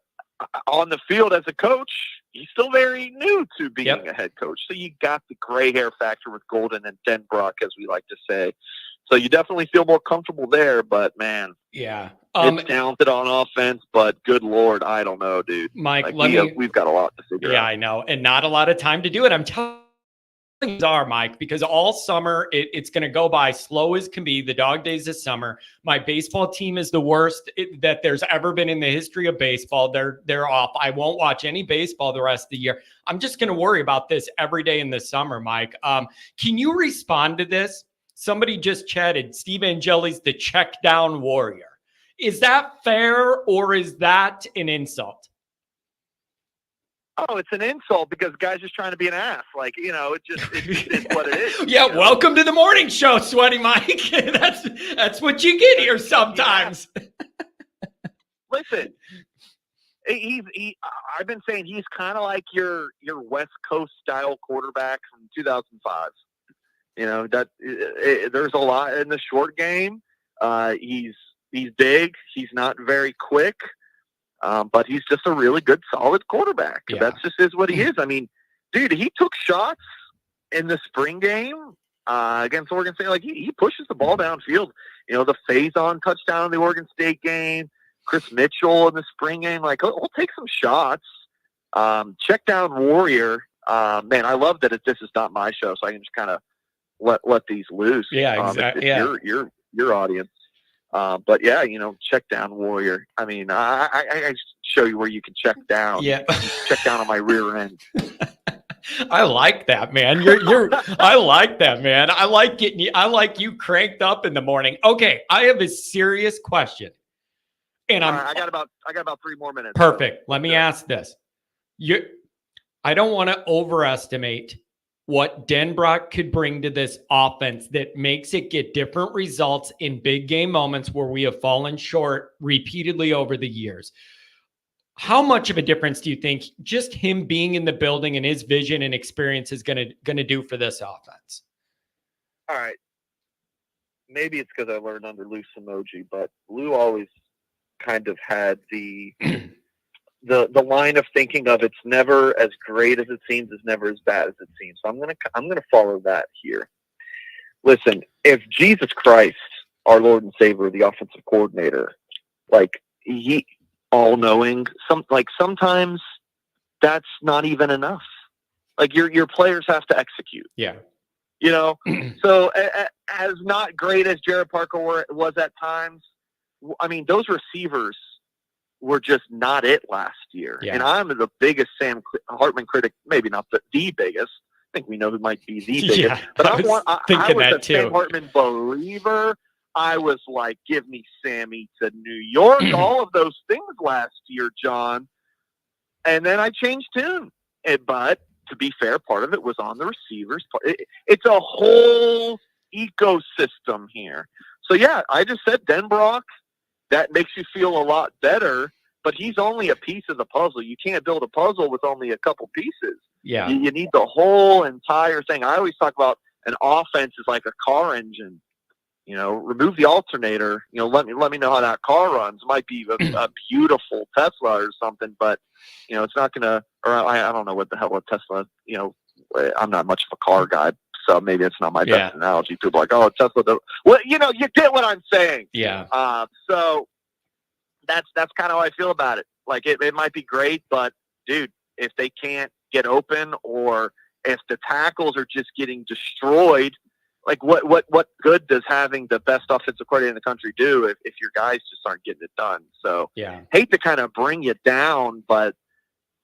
on the field as a coach, he's still very new to being a head coach. So you got the gray hair factor with Golden and Denbrock, as we like to say. So you definitely feel more comfortable there, but man, it's talented on offense, but good Lord, I don't know, dude. Mike, we've got a lot to figure out. Yeah, I know. And not a lot of time to do it. I'm telling things are, Mike, because all summer it's going to go by slow as can be. The dog days of summer. My baseball team is the worst that there's ever been in the history of baseball. They're off. I won't watch any baseball the rest of the year. I'm just going to worry about this every day in the summer, Mike. Can you respond to this? Somebody just chatted. Steve Angeli's the check down warrior. Is that fair or is that an insult? Oh, it's an insult because the guy's just trying to be an ass. Like, it's what it is. Yeah, welcome to the morning show, Sweaty Mike. That's what you get here sometimes. Yeah. Listen, I've been saying he's kind of like your West Coast style quarterback from 2005. There's a lot in the short game. He's big. He's not very quick. But he's just a really good, solid quarterback. Yeah. That's just is what he is. I mean, dude, he took shots in the spring game against Oregon State. Like, he pushes the ball downfield. The phase-on touchdown in the Oregon State game, Chris Mitchell in the spring game. Like, he'll take some shots. Check down warrior. Man, I love that this is not my show, so I can just kind of let these loose. Yeah, exactly. Your audience. But yeah, check down warrior. I mean, I show you where you can check down. Yeah. Check down on my rear end. I like that, man. I like that, man. I like you cranked up in the morning. Okay. I have a serious question. And I got about 3 more minutes. Perfect. Let me ask this. I don't want to overestimate what Denbrock could bring to this offense that makes it get different results in big game moments where we have fallen short repeatedly over the years. How much of a difference do you think just him being in the building and his vision and experience is going to do for this offense? All right. Maybe it's because I learned under Lou Emoji, but Lou always kind of had the line of thinking of it's never as great as it seems, it's never as bad as it seems. So I'm gonna follow that here. Listen, if Jesus Christ, our Lord and Savior, the offensive coordinator, like he all knowing, sometimes that's not even enough. Like your players have to execute. Yeah. You know, so as not great as Jared Parker was at times, I mean, those receivers were just not it last year. Yeah. And I'm the biggest Sam Hartman critic, maybe not the biggest. I think we know who might be the biggest. Yeah, but I was a Sam Hartman believer. I was like, give me Sammy to New York, all of those things last year, John. And then I changed tune. But to be fair, part of it was on the receivers. It's a whole ecosystem here. So, yeah, I just said Denbrock. That makes you feel a lot better, but he's only a piece of the puzzle. You can't build a puzzle with only a couple pieces. Yeah. You need the whole entire thing. I always talk about an offense is like a car engine. You know, remove the alternator. You know, let me know how that car runs. It might be a beautiful Tesla or something, but you know, it's not gonna. Or I don't know what the hell a Tesla. You know, I'm not much of a car guy, so maybe it's not my best analogy. People are like, oh, Tesla. Well, you know, you get what I'm saying. Yeah. So that's kind of how I feel about it. Like it might be great, but dude, if they can't get open or if the tackles are just getting destroyed. Like what good does having the best offensive coordinator in the country do if your guys just aren't getting it done? So hate to kind of bring you down, but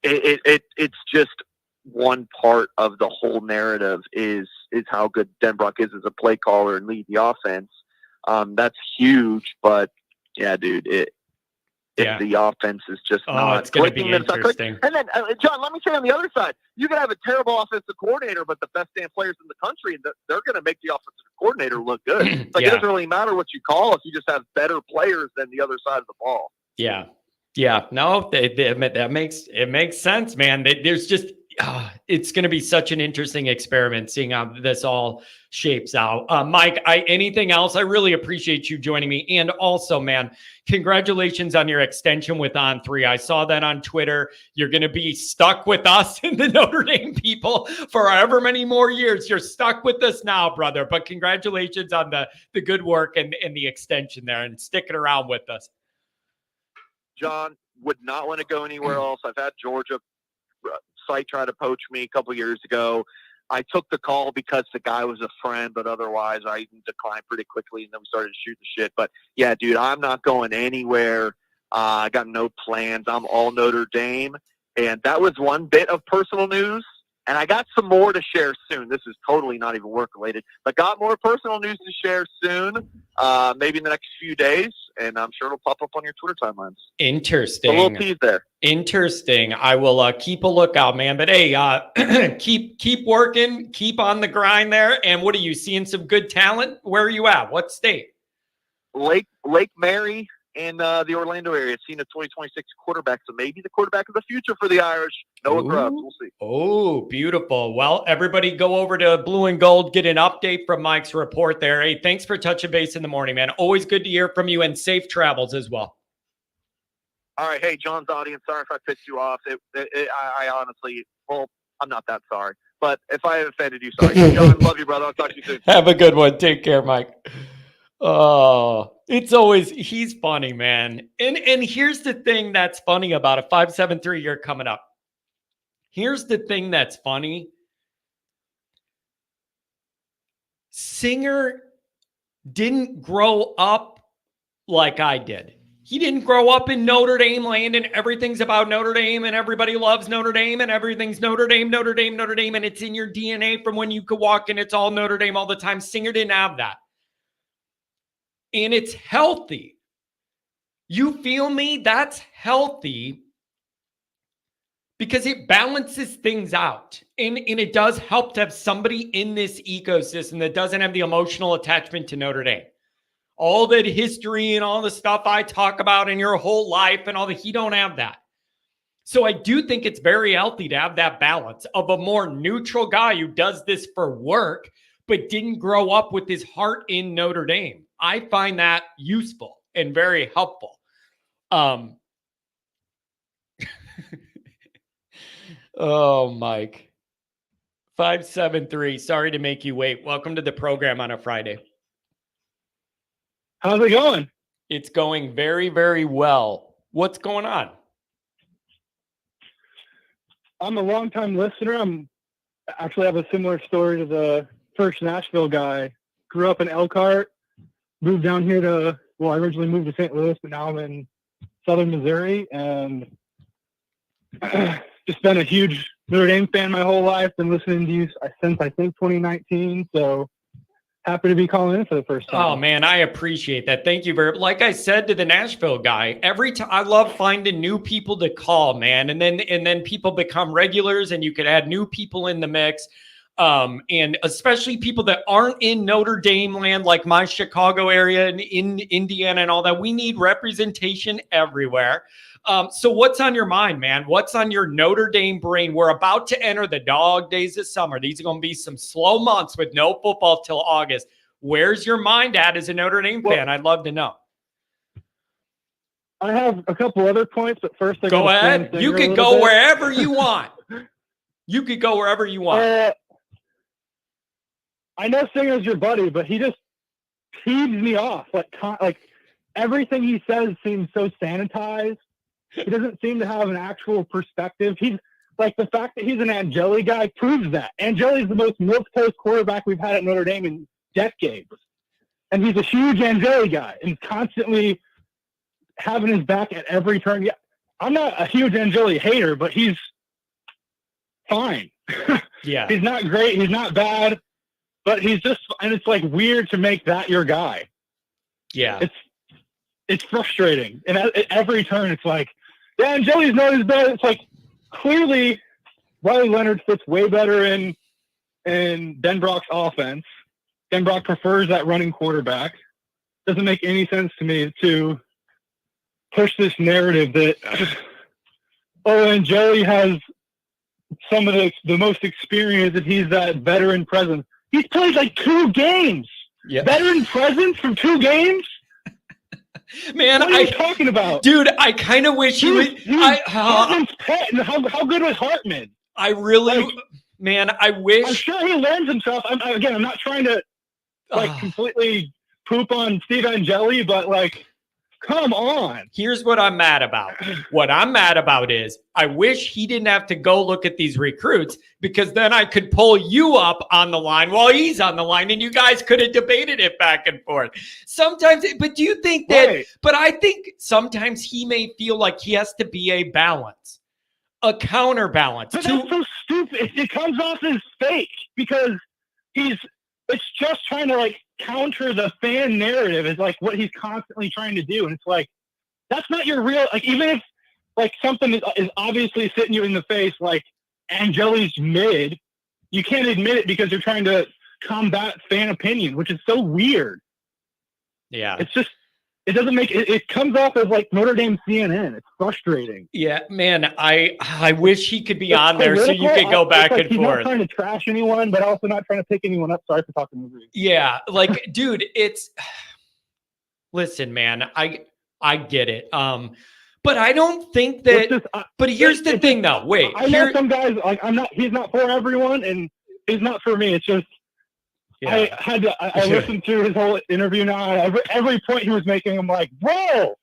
it's just one part of the whole narrative is how good Denbrock is as a play caller and lead the offense. That's huge, but yeah, dude, if the offense is just not it's going to be interesting. And then, John, let me say on the other side, you can have a terrible offensive coordinator, but the best damn players in the country, and they're going to make the offensive coordinator look good. It's like it doesn't really matter what you call if you just have better players than the other side of the ball. Yeah. Yeah. No, that makes sense, man. There's just, it's going to be such an interesting experiment seeing how this all shapes out. Mike, anything else? I really appreciate you joining me. And also, man, congratulations on your extension with On3. I saw that on Twitter. You're going to be stuck with us and the Notre Dame people for however many more years. You're stuck with us now, brother. But congratulations on the good work and the extension there and sticking around with us. John, would not want to go anywhere else. I've had Georgia site try to poach me a couple years ago. I took the call because the guy was a friend, but otherwise I declined pretty quickly, and then we started shooting the shit. But yeah, dude, I'm not going anywhere. I got no plans. I'm all Notre Dame. And that was one bit of personal news. And I got some more to share soon. This is totally not even work related, but got more personal news to share soon, maybe in the next few days. And I'm sure it'll pop up on your Twitter timelines. Interesting. A little tease there. Interesting. I will keep a lookout, man. But hey, keep working, keep on the grind there. And what are you seeing? Some good talent? Where are you at? What state? Lake Mary in the Orlando area. Seen a 2026 quarterback, so maybe the quarterback of the future for the Irish. Noah Grubbs. We'll see. Oh, beautiful. Well, everybody go over to Blue and Gold, get an update from Mike's report there. Hey, thanks for touching base in the morning, man. Always good to hear from you, and safe travels as well. All right. Hey, John's audience, sorry if I pissed you off. I honestly, well, I'm not that sorry. But if I have offended you, sorry. John, love you, brother. I'll talk to you soon. Have a good one. Take care, Mike. Oh, it's always, he's funny, man. And here's the thing that's funny about it. 573, you're coming up. Here's the thing that's funny. Singer didn't grow up like I did. He didn't grow up in Notre Dame land and everything's about Notre Dame and everybody loves Notre Dame and everything's Notre Dame, Notre Dame, Notre Dame. And it's in your DNA from when you could walk in. It's all Notre Dame all the time. Singer didn't have that. And it's healthy. You feel me? That's healthy. because it balances things out. And it does help to have somebody in this ecosystem that doesn't have the emotional attachment to Notre Dame. All that history and all the stuff I talk about in your whole life and all that, he don't have that. So I do think it's very healthy to have that balance of a more neutral guy who does this for work, but didn't grow up with his heart in Notre Dame. I find that useful and very helpful. Oh, Mike. 573. Sorry to make you wait. Welcome to the program on a Friday. How's it going? It's going very, very well. What's going on? I'm a longtime listener. I'm actually have a similar story to the first Nashville guy. Grew up in Elkhart, moved down here to, well, I originally moved to St. Louis, but now I'm in southern Missouri, and just been a huge Notre Dame fan my whole life. Been listening to you since, I think, 2019, so happy to be calling in for the first time. Oh, man, I appreciate that. Thank you very much. Like I said to the Nashville guy, every time I love finding new people to call, man. And then people become regulars and you could add new people in the mix. And especially people that aren't in Notre Dame land, like my Chicago area and in Indiana and all that. We need representation everywhere. So what's on your mind, man? What's on your Notre Dame brain? We're about to enter the dog days of summer. These are going to be some slow months with no football till August. Where's your mind at as a Notre Dame fan? I'd love to know. I have a couple other points, but first I go ahead. You could go wherever you want. You could go wherever you want. I know Singer's your buddy, but he just peeves me off. Like everything he says seems so sanitized. He doesn't seem to have an actual perspective. He's like, the fact that he's an Angeli guy proves that. Angeli's the most milquetoast quarterback we've had at Notre Dame in decades. And he's a huge Angeli guy and constantly having his back at every turn. Yeah, I'm not a huge Angeli hater, but he's fine. Yeah. He's not great. He's not bad, but he's just, and it's like weird to make that your guy. Yeah. It's frustrating. And at every turn, it's like, yeah, Angeli's not as bad. It's like, clearly, Riley Leonard fits way better in Denbrock's offense. Denbrock prefers that running quarterback. Doesn't make any sense to me to push this narrative that, Angeli has some of the most experience, and he's that veteran presence. He's played like 2 games. Yep. Veteran presence from 2 games? Man, what are you talking about? Dude, I kind of wish he would. Hartman's pet, and how good was Hartman? I really, man, I wish. I'm sure he learns himself. I'm not trying to completely poop on Steve Angeli, but come on. Here's what I'm mad about. What I'm mad about is I wish he didn't have to go look at these recruits, because then I could pull you up on the line while he's on the line and you guys could have debated it back and forth. Sometimes, but do you think that, right. But I think sometimes he may feel like he has to be a balance, a counterbalance. But that's so stupid. It comes off as fake because it's just trying to counter the fan narrative is what he's constantly trying to do. And it's like, that's not your real, even if something is obviously sitting you in the face, Angeli's mid, you can't admit it because you're trying to combat fan opinion, which is so weird. Yeah. It's just, it doesn't make it comes off as Notre Dame CNN. It's frustrating. Yeah, man. I wish he could be on there so you could go back and he's forth. Not trying to trash anyone, but also not trying to pick anyone up. Sorry for talking to you. Yeah, dude, listen, man, I get it. But I don't think that. But here's the thing, though. Wait, I know some guys he's not for everyone, and he's not for me. It's just. Yeah. I listened to his whole interview now. Every point he was making, I'm like, bro.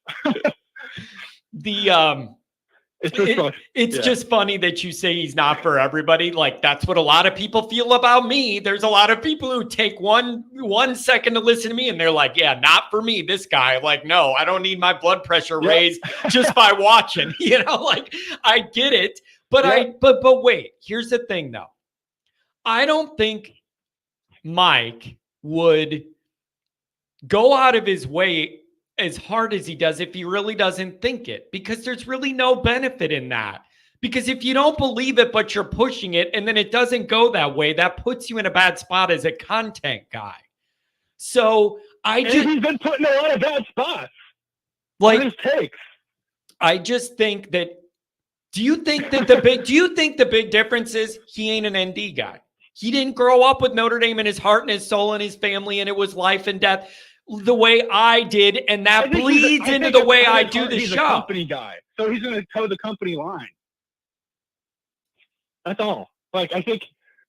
It's just funny that you say he's not for everybody. That's what a lot of people feel about me. There's a lot of people who take one second to listen to me and they're like, yeah, not for me, this guy. No, I don't need my blood pressure raised just by watching. I get it. But but wait, here's the thing though. I don't think Mike would go out of his way as hard as he does if he really doesn't think it, because there's really no benefit in that. Because if you don't believe it, but you're pushing it, and then it doesn't go that way, that puts you in a bad spot as a content guy. So he's been put in a lot of bad spots. Like his takes. I just think that. Do you think the big difference is he ain't an ND guy? He didn't grow up with Notre Dame in his heart and his soul and his family, and it was life and death the way I did, and that bleeds into the way I do the show. He's a company guy, so he's going to toe the company line. That's all. Like, I think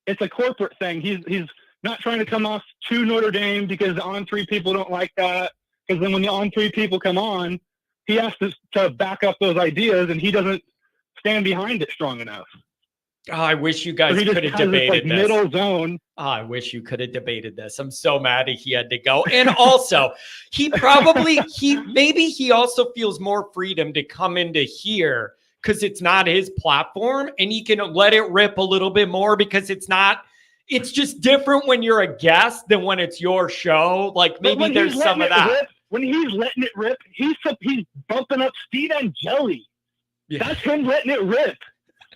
it's a corporate thing. He's not trying to come off too Notre Dame because the on-3 people don't like that. Because then when the on-3 people come on, he has to back up those ideas, and he doesn't stand behind it strong enough. Oh, I wish you guys could have debated this. Middle zone. Oh, I wish you could have debated this. I'm so mad he had to go. And also, maybe he also feels more freedom to come into here because it's not his platform, and he can let it rip a little bit more because it's just different when you're a guest than when it's your show. Like, maybe there's some of that. When he's letting it rip, he's bumping up Steve Angeli. Yeah. That's him letting it rip.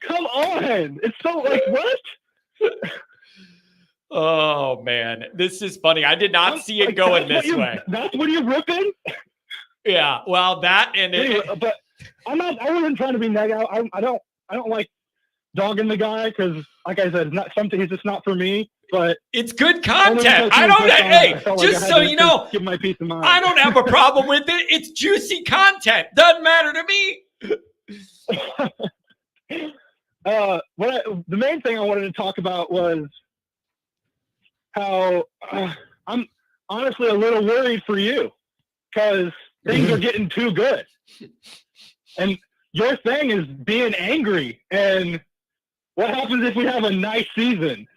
Come on. It's so like, what? Oh, man. This is funny. I did not see it going this way. That's what you're ripping? Yeah. Well, that and anyway, but I wasn't trying to be negative. I don't like dogging the guy because, like I said, it's not something. He's just not for me. But it's good content. Just so you know, give my peace of mind. I don't have a problem with it. It's juicy content. Doesn't matter to me. The main thing I wanted to talk about was how I'm honestly a little worried for you because things are getting too good. And your thing is being angry. And what happens if we have a nice season?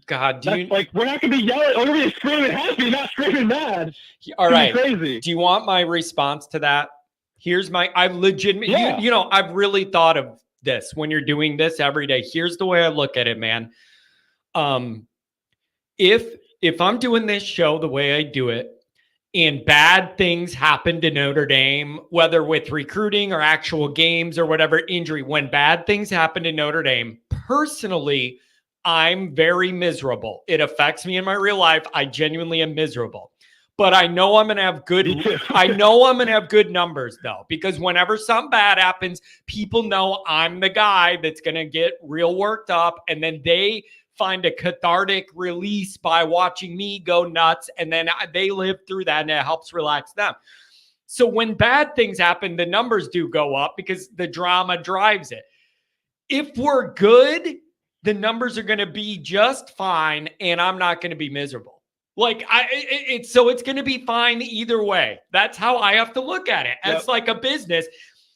God, like we're not gonna be yelling, we're gonna be screaming happy, not screaming mad. All right, crazy. Do you want my response to that? Here's I've legitimately, I've really thought of this when you're doing this every day. Here's the way I look at it, man. If I'm doing this show the way I do it, and bad things happen to Notre Dame, whether with recruiting or actual games or whatever injury, when bad things happen to Notre Dame, personally, I'm very miserable. It affects me in my real life. I genuinely am miserable. But I know I'm going to have good numbers though, because whenever something bad happens, people know I'm the guy that's going to get real worked up, and then they find a cathartic release by watching me go nuts, and then they live through that, and it helps relax them. So when bad things happen, the numbers do go up because the drama drives it. If we're good, the numbers are going to be just fine, and I'm not going to be miserable. Like so it's going to be fine either way. That's how I have to look at it. It's like a business.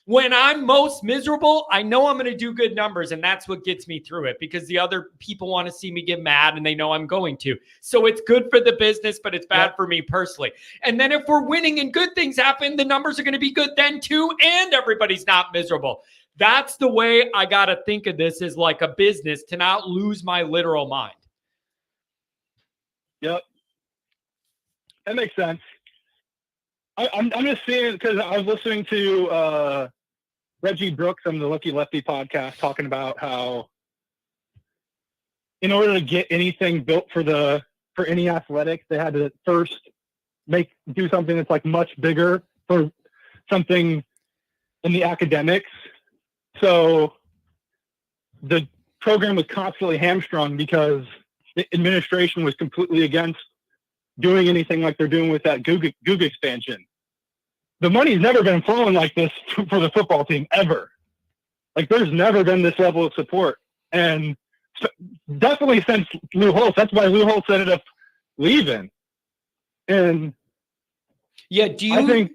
When I'm most miserable, I know I'm going to do good numbers, and that's what gets me through it because the other people want to see me get mad, and they know I'm going to. So it's good for the business, but it's bad for me personally. And then if we're winning and good things happen, the numbers are going to be good then too, and everybody's not miserable. That's the way I got to think of this as like a business to not lose my literal mind. Yep. That makes sense. I'm just seeing, because I was listening to Reggie Brooks on the Lucky Lefty podcast talking about how in order to get anything built for any athletics, they had to first do something that's like much bigger for something in the academics. So the program was constantly hamstrung because the administration was completely against doing anything like they're doing with that Goog expansion. The money's never been flowing like this for the football team ever. Like there's never been this level of support. And definitely since Lou Holtz, that's why Lou Holtz ended up leaving. And yeah, do you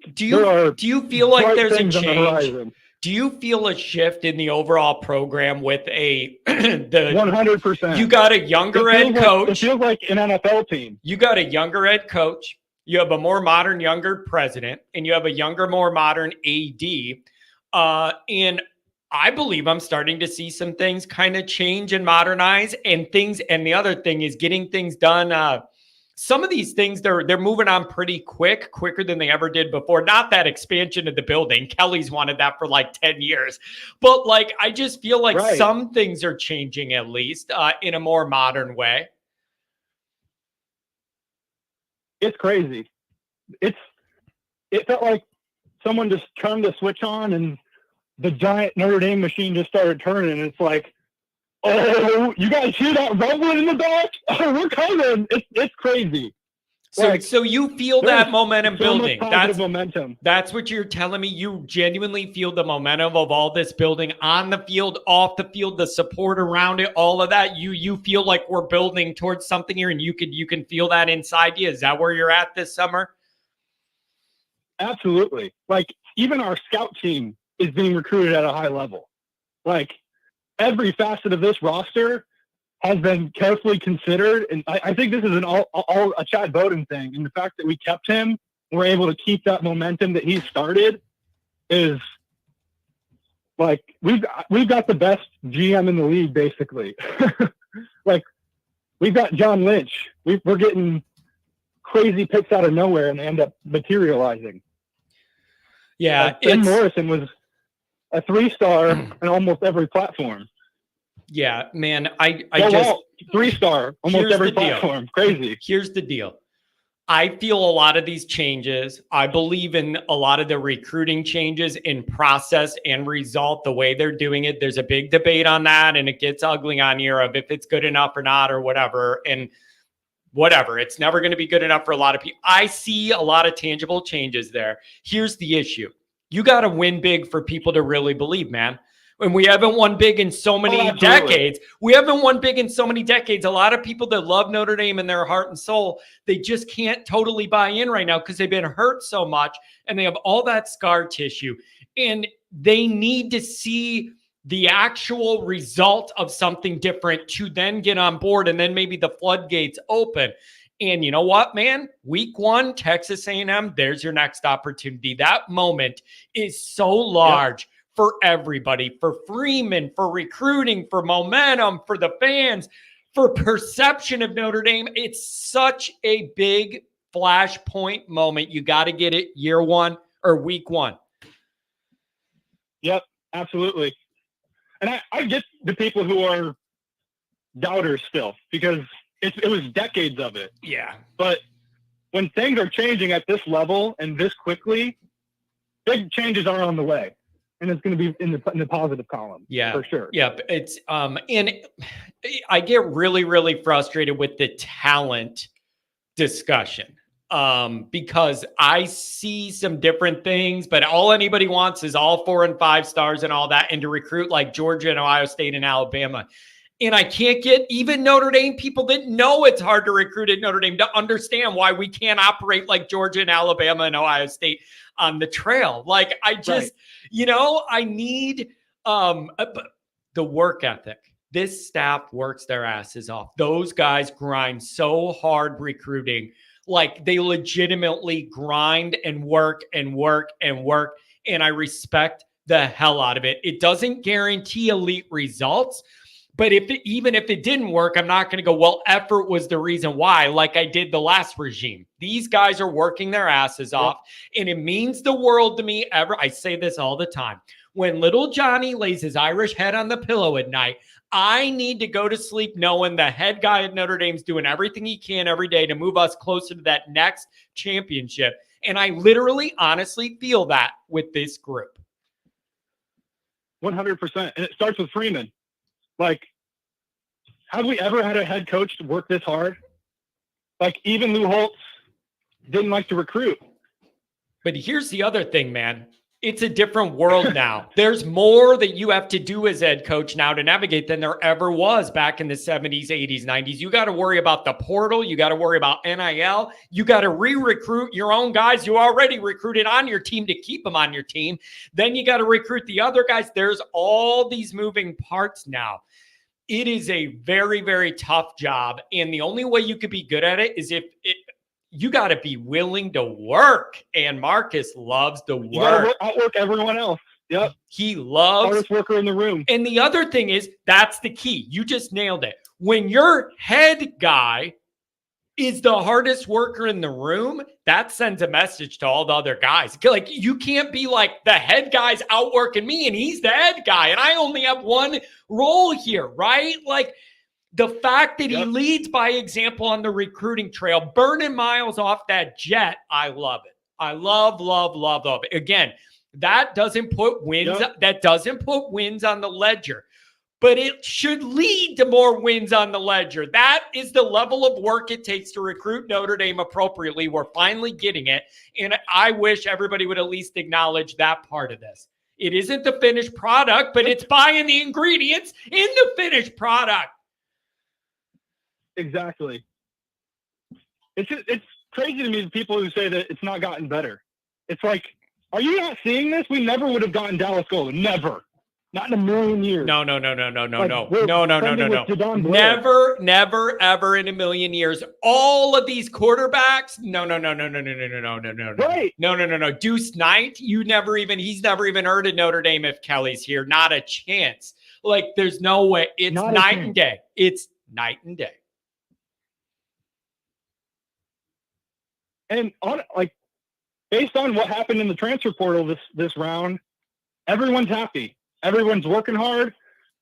feel like there's a change? Do you feel a shift in the overall program with the 100%? You got a younger head coach. It feels like an NFL team. You got a younger head coach. You have a more modern, younger president, and you have a younger, more modern AD. And I believe I'm starting to see some things kind of change and modernize and things. And the other thing is getting things done some of these things they're moving on pretty quicker than they ever did before. Not that expansion of the building. Kelly's wanted that for like 10 years. But like, I just feel like some things are changing, at least in a more modern way. It's crazy. It felt like someone just turned the switch on and the giant Notre Dame machine just started turning. And it's like, oh, you guys hear that rumbling in the back? Oh, we're coming. It's crazy. So you feel that momentum building. That's momentum. That's what you're telling me. You genuinely feel the momentum of all this building on the field, off the field, the support around it, all of that. You feel like we're building towards something here, and you can feel that inside you. Is that where you're at this summer? Absolutely. Like, even our scout team is being recruited at a high level. Like, every facet of this roster has been carefully considered. And I think this is all a Chad Bowden thing. And the fact that we kept him, we're able to keep that momentum that he started is like, we've got the best GM in the league, basically. Like, we've got John Lynch. We're getting crazy picks out of nowhere and they end up materializing. Yeah. Like, Ben Morrison was a 3-star in almost every platform. Yeah, man. I just 3-star almost every platform. Crazy. Here's the deal. I feel a lot of these changes. I believe in a lot of the recruiting changes in process and result, the way they're doing it. There's a big debate on that, and it gets ugly on here of if it's good enough or not or whatever. And whatever, it's never going to be good enough for a lot of people. I see a lot of tangible changes there. Here's the issue. You got to win big for people to really believe, man. And we haven't won big in so many decades. We haven't won big in so many decades. A lot of people that love Notre Dame in their heart and soul, they just can't totally buy in right now because they've been hurt so much and they have all that scar tissue. And they need to see the actual result of something different to then get on board, and then maybe the floodgates open. And you know what, man? Week 1, Texas A&M, there's your next opportunity. That moment is so large. Yep. For everybody, for Freeman, for recruiting, for momentum, for the fans, for perception of Notre Dame. It's such a big flashpoint moment. You got to get it year 1 or week 1. Yep, absolutely. And I get the people who are doubters still, because it was decades of it. Yeah. But when things are changing at this level and this quickly, big changes are on the way. And it's going to be in the positive column. Yeah, for sure. Yeah. It's and I get really, really frustrated with the talent discussion because I see some different things, but all anybody wants is all 4 and 5 stars and all that, and to recruit like Georgia and Ohio State and Alabama. And I can't get even Notre Dame people that know it's hard to recruit at Notre Dame to understand why we can't operate like Georgia and Alabama and Ohio State on the trail. Like, I just, I need the work ethic. This staff works their asses off. Those guys grind so hard recruiting. Like, they legitimately grind and work and work and work. And I respect the hell out of it. It doesn't guarantee elite results. But even if it didn't work, I'm not going to go, well, effort was the reason why, like I did the last regime. These guys are working their asses off, and it means the world to me. I say this all the time. When little Johnny lays his Irish head on the pillow at night, I need to go to sleep knowing the head guy at Notre Dame's doing everything he can every day to move us closer to that next championship. And I literally, honestly feel that with this group. 100%. And it starts with Freeman. Like, have we ever had a head coach work this hard? Like, even Lou Holtz didn't like to recruit. But here's the other thing, man. It's a different world now. There's more that you have to do as head coach now to navigate than there ever was back in the 70s, 80s, 90s. You got to worry about the portal. You got to worry about NIL. You got to re-recruit your own guys you already recruited on your team to keep them on your team. Then you got to recruit the other guys. There's all these moving parts now. It is a very, very tough job. And the only way you could be good at it is if you got to be willing to work. And Marcus loves to work. You got to outwork everyone else. Yep. He loves. Hardest worker in the room. And the other thing is, that's the key. You just nailed it. When your head guy is the hardest worker in the room, that sends a message to all the other guys. Like, you can't be like, the head guy's outworking me and he's the head guy and I only have one role here, right? Like, the fact that he leads by example on the recruiting trail, burning miles off that jet, I love it. I love it. Again, that doesn't put wins. That doesn't put wins on the ledger, but it should lead to more wins on the ledger. That is the level of work it takes to recruit Notre Dame appropriately. We're finally getting it, and I wish everybody would at least acknowledge that part of this. It isn't the finished product, but it's buying the ingredients in the finished product. Exactly. It's crazy to me, the people who say that it's not gotten better. It's like, are you not seeing this? We never would have gotten Dallas Golden. Never. Not in a million years. No. Like, Never, ever in a million years. All of these quarterbacks. No. Right. No. Deuce Knight, he's never even heard of Notre Dame if Kelly's here. Not a chance. Like, there's no way. It's night and day. It's night and day. And based on what happened in the transfer portal this round, everyone's happy. Everyone's working hard.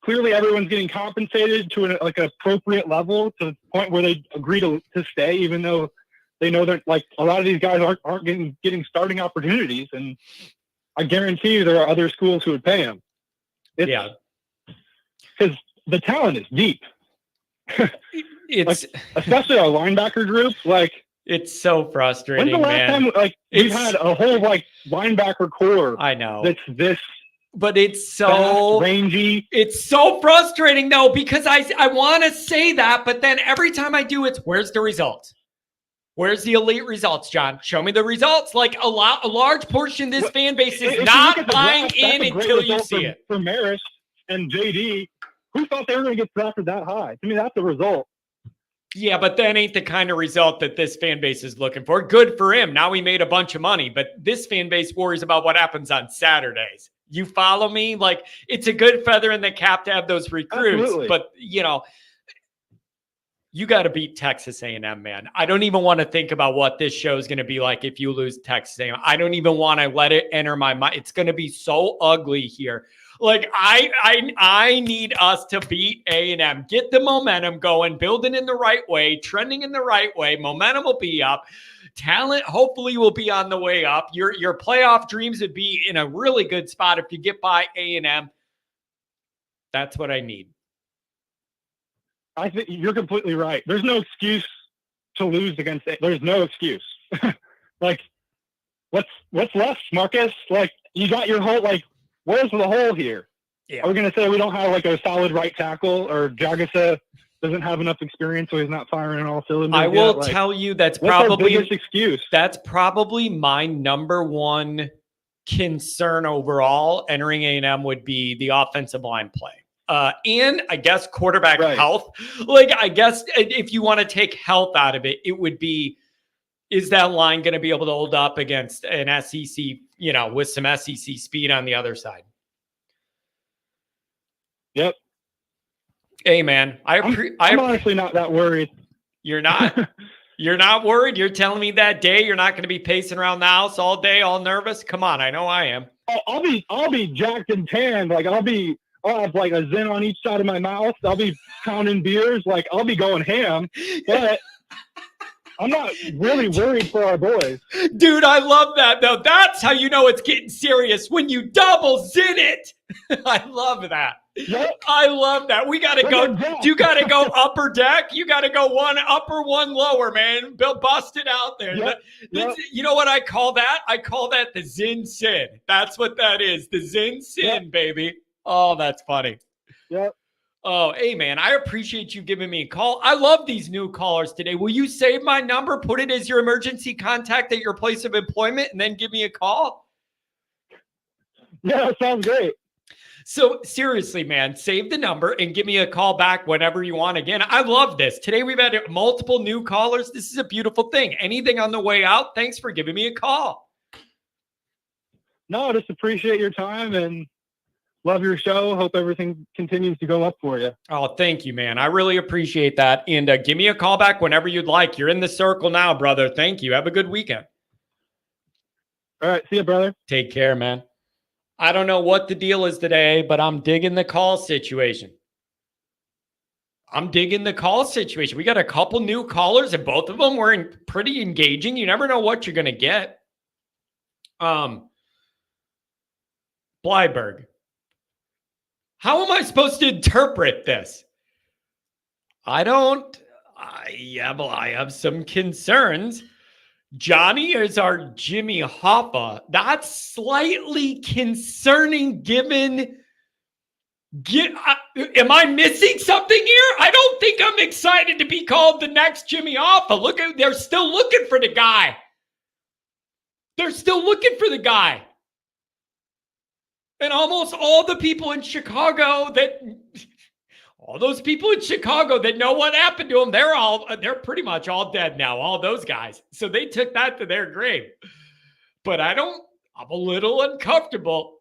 Clearly, everyone's getting compensated to an appropriate level to the point where they agree to stay, even though they know that like a lot of these guys aren't getting starting opportunities. And I guarantee you there are other schools who would pay them. Because the talent is deep. It's especially our linebacker group. It's so frustrating. When's the last time we've had a whole linebacker core? I know. That's this. But it's so rangy. It's so frustrating though, because I want to say that, but then every time I do, it's where's the results? Where's the elite results, John? Show me the results. Like a large portion of this fan base is not buying in until you see it. For Maris and JD, who thought they were going to get drafted that high? To me, that's the result. Yeah, but that ain't the kind of result that this fan base is looking for. Good for him. Now he made a bunch of money, but this fan base worries about what happens on Saturdays. You follow me? Like, it's a good feather in the cap to have those recruits. Absolutely. But, you got to beat Texas A&M, man. I don't even want to think about what this show is going to be like if you lose Texas A&M. I don't even want to let it enter my mind. It's going to be so ugly here. Like, I need us to beat A&M, get the momentum going, building in the right way, trending in the right way. Momentum will be up. Talent hopefully will be on the way up. Your playoff dreams would be in a really good spot if you get by A&M. That's what I need. I think you're completely right. There's no excuse to lose against it. There's no excuse. Like, what's left, Marcus? Like, you got your whole, where's the hole here? Yeah. Are we going to say we don't have a solid right tackle, or Jagasa doesn't have enough experience, so he's not firing on all cylinders? I will tell you that's probably our biggest excuse. That's probably my number one concern overall entering A&M would be the offensive line play. And I guess quarterback health. Like, I guess if you want to take health out of it, it would be, is that line going to be able to hold up against an SEC, with some SEC speed on the other side? Yep. Hey, man, I'm honestly not that worried. You're not? You're not worried? You're telling me that day you're not going to be pacing around the house all day, all nervous? Come on, I know I am. I'll be jacked and tanned. I'll have a Zin on each side of my mouth. I'll be pounding beers. I'll be going ham. But I'm not really worried for our boys. Dude, I love that, though. That's how you know it's getting serious, when you double Zin it. I love that. Yep. I love that. We got to go. You got to go upper deck. You got to go one upper, one lower, man. Bust it out there. Yep. You know what I call that? I call that the Zin Sin. That's what that is. The Zin Sin, baby. Oh, that's funny. Yep. Oh, hey, man, I appreciate you giving me a call. I love these new callers today. Will you save my number, put it as your emergency contact at your place of employment, and then give me a call? Yeah, that sounds great. So seriously, man, save the number and give me a call back whenever you want. Again, I love this. Today we've had multiple new callers. This is a beautiful thing. Anything on the way out, thanks for giving me a call. No, I just appreciate your time and love your show. Hope everything continues to go up for you. Oh, thank you, man. I really appreciate that. And give me a call back whenever you'd like. You're in the circle now, brother. Thank you. Have a good weekend. All right. See you, brother. Take care, man. I don't know what the deal is today, but I'm digging the call situation. We got a couple new callers, and both of them were pretty engaging. You never know what you're going to get. Blyberg. How am I supposed to interpret this? I have some concerns. Johnny is our Jimmy Hoffa. That's slightly concerning given... am I missing something here? I don't think I'm excited to be called the next Jimmy Hoffa. They're still looking for the guy. And almost all the people in Chicago all those people in Chicago that know what happened to him, they're pretty much all dead now, all those guys. So they took that to their grave. But I'm a little uncomfortable.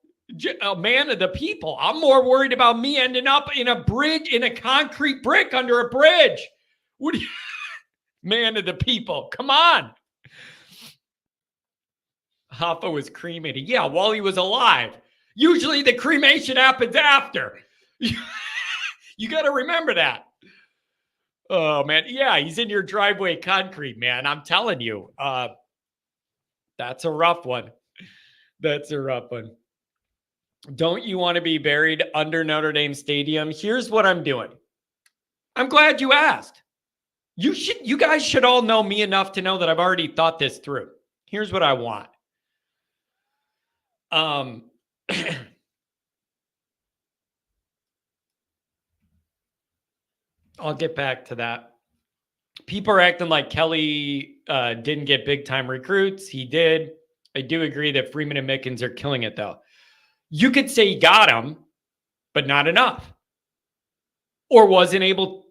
A man of the people. I'm more worried about me ending up in a bridge, in a concrete brick under a bridge. Man of the people. Come on. Hoffa was cremated. Yeah, while he was alive. Usually the cremation happens after. You got to remember that. Oh, man. Yeah, he's in your driveway concrete, man. I'm telling you. That's a rough one. Don't you want to be buried under Notre Dame Stadium? Here's what I'm doing. I'm glad you asked. You guys should all know me enough to know that I've already thought this through. Here's what I want. I'll get back to that. People are acting like Kelly didn't get big-time recruits. He did. I do agree that Freeman and Mickens are killing it, though. You could say he got them, but not enough. Or wasn't able.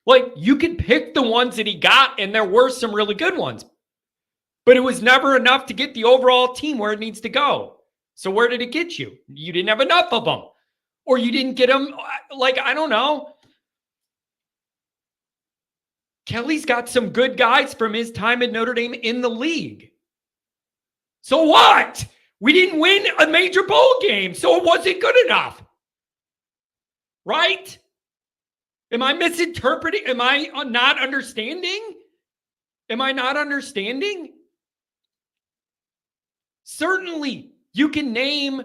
Like, you could pick the ones that he got, and there were some really good ones. But it was never enough to get the overall team where it needs to go. So where did it get you? You didn't have enough of them. Or you didn't get them, like, I don't know. Kelly's got some good guys from his time at Notre Dame in the league. So what? We didn't win a major bowl game, so it wasn't good enough. Right? Am I misinterpreting? Am I not understanding? Certainly, you can name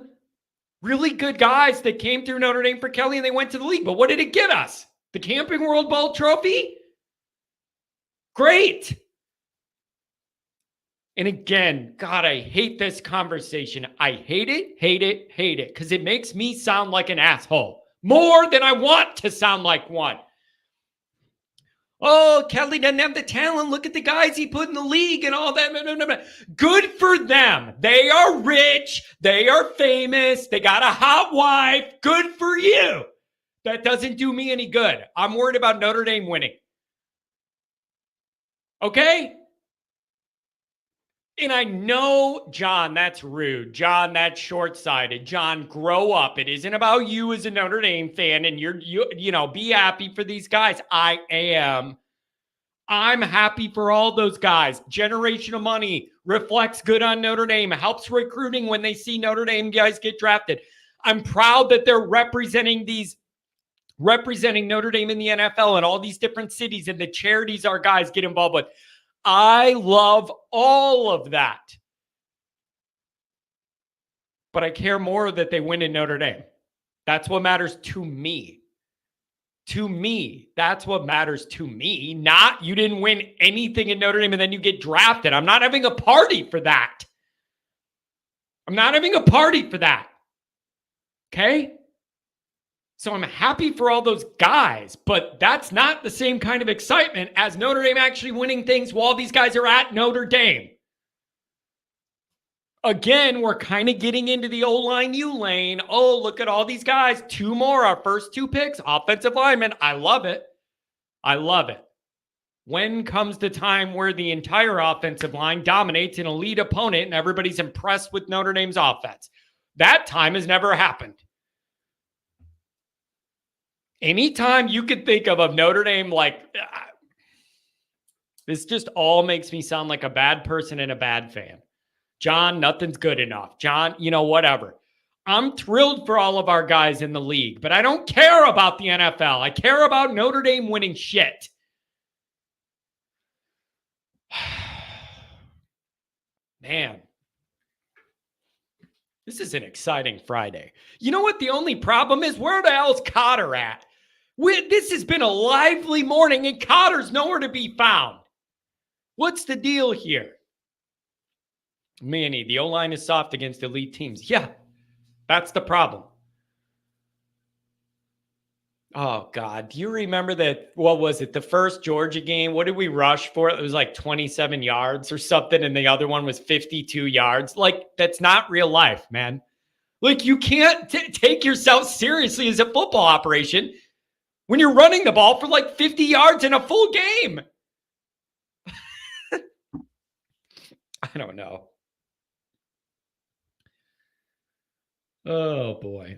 really good guys that came through Notre Dame for Kelly and they went to the league. But what did it get us? The Camping World Bowl trophy? Great. And again, God, I hate this conversation. I hate it, because it makes me sound like an asshole more than I want to sound like one. Oh, Kelly doesn't have the talent. Look at the guys he put in the league and all that. No. Good for them. They are rich. They are famous. They got a hot wife. Good for you. That doesn't do me any good. I'm worried about Notre Dame winning. Okay? And I know, John, that's rude. John, that's short-sighted. John, grow up. It isn't about you as a Notre Dame fan, and you know, be happy for these guys. I am. I'm happy for all those guys. Generational money reflects good on Notre Dame, helps recruiting when they see Notre Dame guys get drafted. I'm proud that they're representing Notre Dame in the NFL and all these different cities and the charities our guys get involved with. I love all of that. But I care more that they win in Notre Dame. That's what matters to me. To me, that's what matters to me. Not you didn't win anything in Notre Dame and then you get drafted. I'm not having a party for that. Okay? So I'm happy for all those guys, but that's not the same kind of excitement as Notre Dame actually winning things while these guys are at Notre Dame. Again, we're kind of getting into the O-line U lane. Oh, look at all these guys. 2 more, our first 2 picks, offensive linemen. I love it. When comes the time where the entire offensive line dominates an elite opponent and everybody's impressed with Notre Dame's offense? That time has never happened. Anytime you could think of Notre Dame, like, this just all makes me sound like a bad person and a bad fan. John, nothing's good enough. John, whatever. I'm thrilled for all of our guys in the league, but I don't care about the NFL. I care about Notre Dame winning shit. Man, this is an exciting Friday. You know what the only problem is? Where the hell's Cotter at? This has been a lively morning, and Cotter's nowhere to be found. What's the deal here? Manny, the O-line is soft against elite teams. Yeah, that's the problem. Oh, God. Do you remember that? What was it? The first Georgia game? What did we rush for? It was like 27 yards or something, and the other one was 52 yards. Like, that's not real life, man. Like, you can't take yourself seriously as a football operation when you're running the ball for like 50 yards in a full game. I don't know. Oh, boy.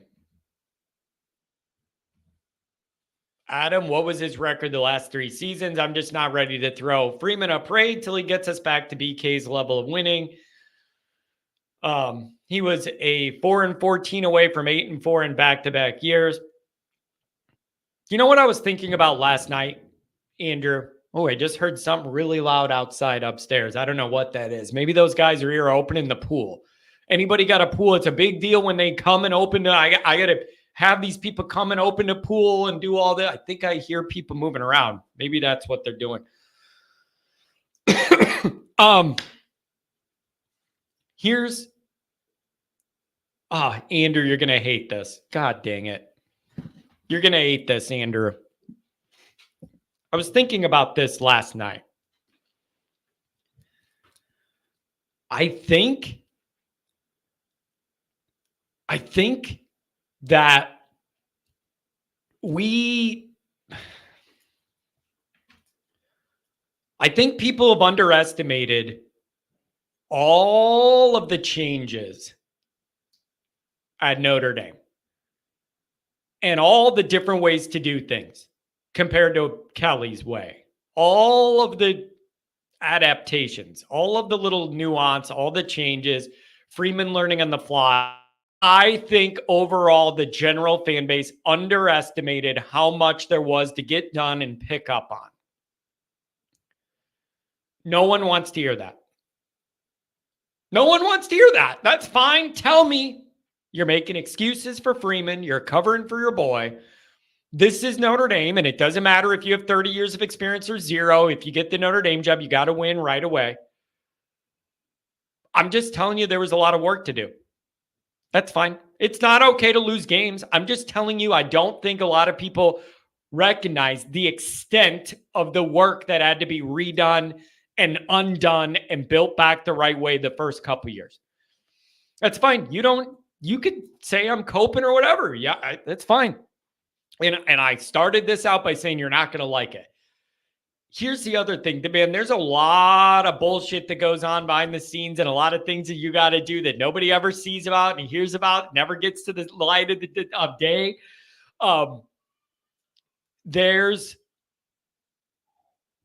Adam, what was his record the last 3 seasons? I'm just not ready to throw Freeman a parade till he gets us back to BK's level of winning. He was a 4-14 away from 8-4 in back-to-back years. You know what I was thinking about last night, Andrew? Oh, I just heard something really loud outside upstairs. I don't know what that is. Maybe those guys are here opening the pool. Anybody got a pool? It's a big deal when they come and open it. I got to have these people come and open the pool and do all that. I think I hear people moving around. Maybe that's what they're doing. Andrew, you're going to hate this. God dang it. You're going to hate this, Andrew. I was thinking about this last night. I think that I think people have underestimated all of the changes at Notre Dame and all the different ways to do things compared to Kelly's way. All of the adaptations, all of the little nuance, all the changes, Freeman learning on the fly. I think overall the general fan base underestimated how much there was to get done and pick up on. No one wants to hear that. No one wants to hear that. That's fine. Tell me you're making excuses for Freeman. You're covering for your boy. This is Notre Dame, and it doesn't matter if you have 30 years of experience or 0. If you get the Notre Dame job, you got to win right away. I'm just telling you there was a lot of work to do. That's fine. It's not okay to lose games. I'm just telling you, I don't think a lot of people recognize the extent of the work that had to be redone and undone and built back the right way the first couple years. That's fine. You could say I'm coping or whatever. Yeah, that's fine. And I started this out by saying you're not going to like it. Here's the other thing, man. There's a lot of bullshit that goes on behind the scenes and a lot of things that you got to do that nobody ever sees about and hears about, never gets to the light of day. There's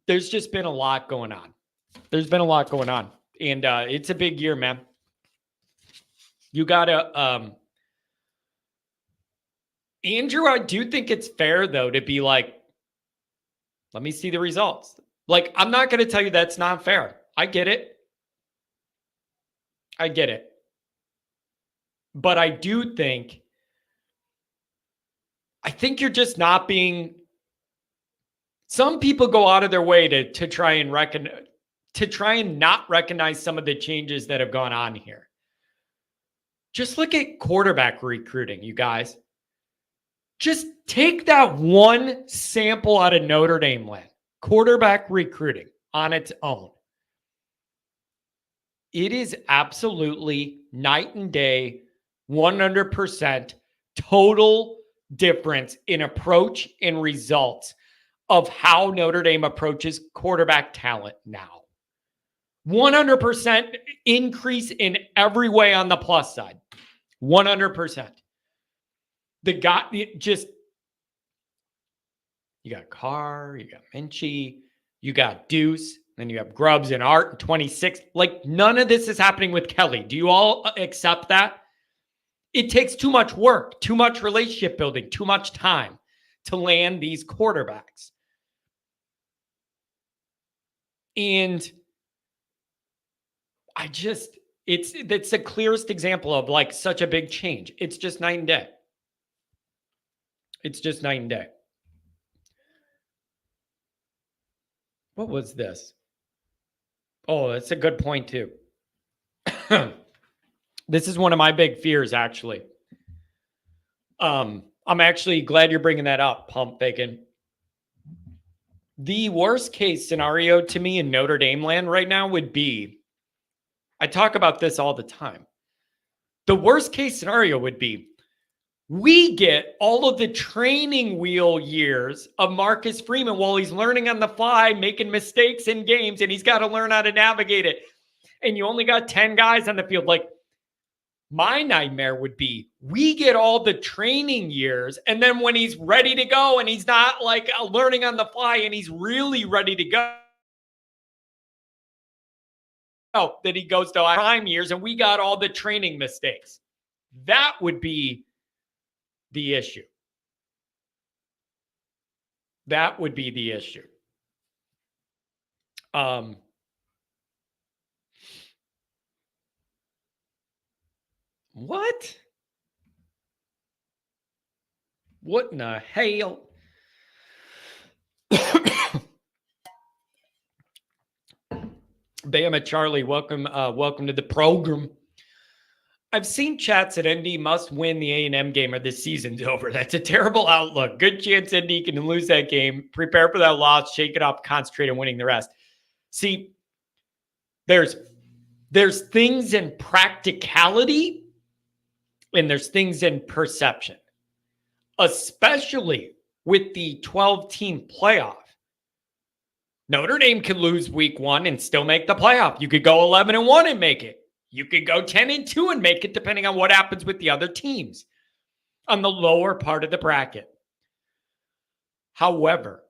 just been a lot going on. There's been a lot going on. And it's a big year, man. You got to... Andrew, I do think it's fair, though, to be like, let me see the results. Like, I'm not going to tell you that's not fair. I get it. But I do think, you're just not being, some people go out of their way to try and not recognize some of the changes that have gone on here. Just look at quarterback recruiting, you guys. Just take that one sample out of Notre Dame land. Quarterback recruiting on its own. It is absolutely night and day, 100% total difference in approach and results of how Notre Dame approaches quarterback talent now. 100% increase in every way on the plus side. 100%. The guy just You got Carr, you got Minchie, you got Deuce, then you have Grubbs and Art in 26. Like, none of this is happening with Kelly. Do you all accept that? It takes too much work, too much relationship building, too much time to land these quarterbacks. And it's the clearest example of like such a big change. It's just night and day. It's just night and day. What was this? Oh, that's a good point too. This is one of my big fears, actually. I'm actually glad you're bringing that up, Pump Bacon. The worst case scenario to me in Notre Dame land right now would be, I talk about this all the time. The worst case scenario would be we get all of the training wheel years of Marcus Freeman while he's learning on the fly, making mistakes in games, and he's got to learn how to navigate it. And you only got 10 guys on the field. Like, my nightmare would be we get all the training years, and then when he's ready to go and he's not like learning on the fly and he's really ready to go, that he goes to prime years and we got all the training mistakes. That would be the issue. That would be the issue. What? What in the hell? Bama Charlie, welcome to the program. I've seen chats that ND must win the A&M game or this season's over. That's a terrible outlook. Good chance ND can lose that game. Prepare for that loss, shake it up, concentrate on winning the rest. See, there's things in practicality and there's things in perception, especially with the 12-team playoff. Notre Dame could lose week 1 and still make the playoff. You could go 11-1 and make it. You could go 10-2 and make it, depending on what happens with the other teams on the lower part of the bracket. However,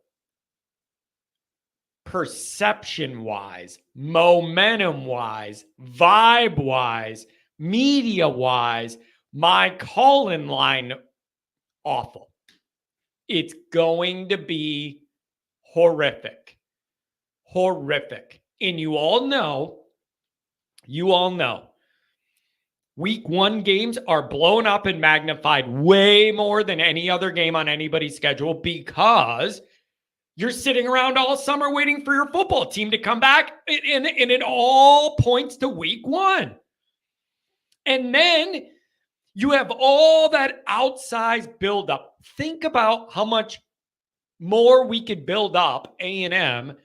perception-wise, momentum-wise, vibe-wise, media-wise, my call-in line, awful. It's going to be horrific. Horrific. And you all know, week 1 games are blown up and magnified way more than any other game on anybody's schedule because you're sitting around all summer waiting for your football team to come back, and it all points to week 1. And then you have all that outsized buildup. Think about how much more we could build up A&M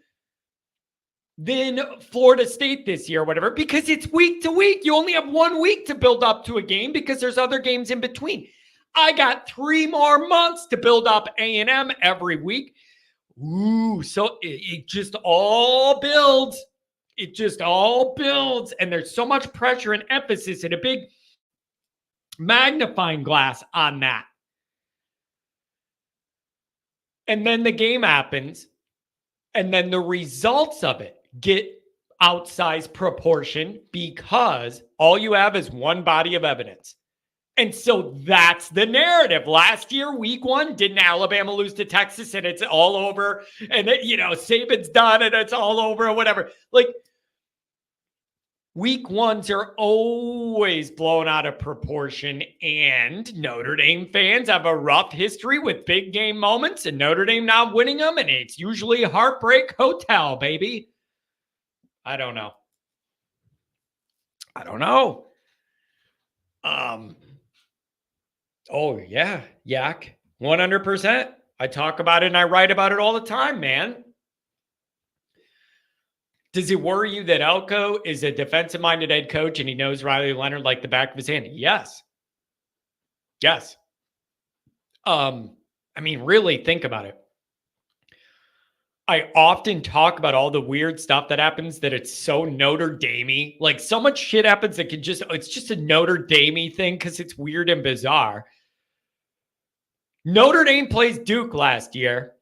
than Florida State this year or whatever, because it's week to week. You only have 1 week to build up to a game because there's other games in between. I got 3 more months to build up A&M every week. Ooh, so it just all builds. It just all builds. And there's so much pressure and emphasis and a big magnifying glass on that. And then the game happens, and then the results of it get outsized proportion because all you have is one body of evidence. And so that's the narrative. Last year, week 1, didn't Alabama lose to Texas and it's all over? And, Saban's done and it's all over or whatever. Like, week 1s are always blown out of proportion, and Notre Dame fans have a rough history with big game moments and Notre Dame not winning them, and it's usually a heartbreak hotel, baby. I don't know. Oh, yeah, Yak, 100%. I talk about it and I write about it all the time, man. Does it worry you that Elko is a defensive-minded head coach and he knows Riley Leonard like the back of his hand? Yes. Really think about it. I often talk about all the weird stuff that happens that it's so Notre Dame-y. Like, so much shit happens that it's just a Notre Dame-y thing because it's weird and bizarre. Notre Dame plays Duke last year.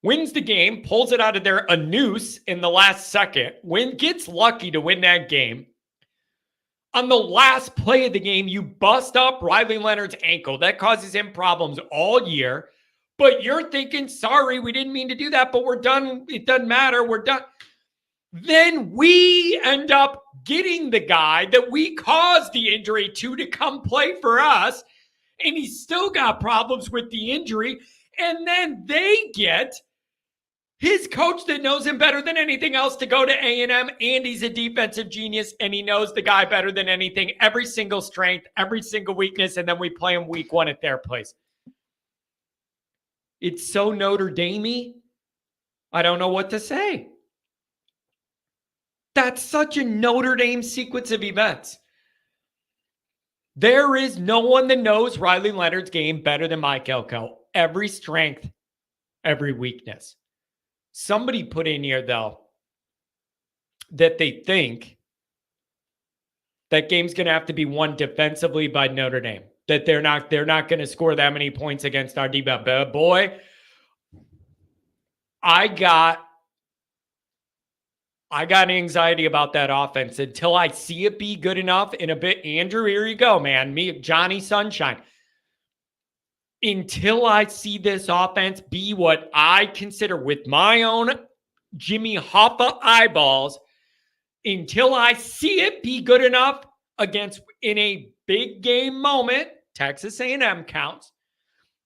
wins the game, pulls it out of there, a noose in the last second, gets lucky to win that game. On the last play of the game, you bust up Riley Leonard's ankle. That causes him problems all year. But you're thinking, sorry, we didn't mean to do that, but we're done. It doesn't matter. We're done. Then we end up getting the guy that we caused the injury to come play for us. And he's still got problems with the injury. And then they get his coach that knows him better than anything else to go to A&M, and he's a defensive genius, and he knows the guy better than anything, every single strength, every single weakness, and then we play him week 1 at their place. It's so Notre Dame-y, I don't know what to say. That's such a Notre Dame sequence of events. There is no one that knows Riley Leonard's game better than Mike Elko. Every strength, every weakness. Somebody put in here, though, that they think that game's going to have to be won defensively by Notre Dame. That they're not going to score that many points against our defense. But boy, I got anxiety about that offense until I see it be good enough in a bit. Andrew, here you go, man. Me, Johnny Sunshine. Until I see this offense be what I consider with my own Jimmy Hoffa eyeballs, until I see it be good enough against in a big game moment, Texas A&M counts.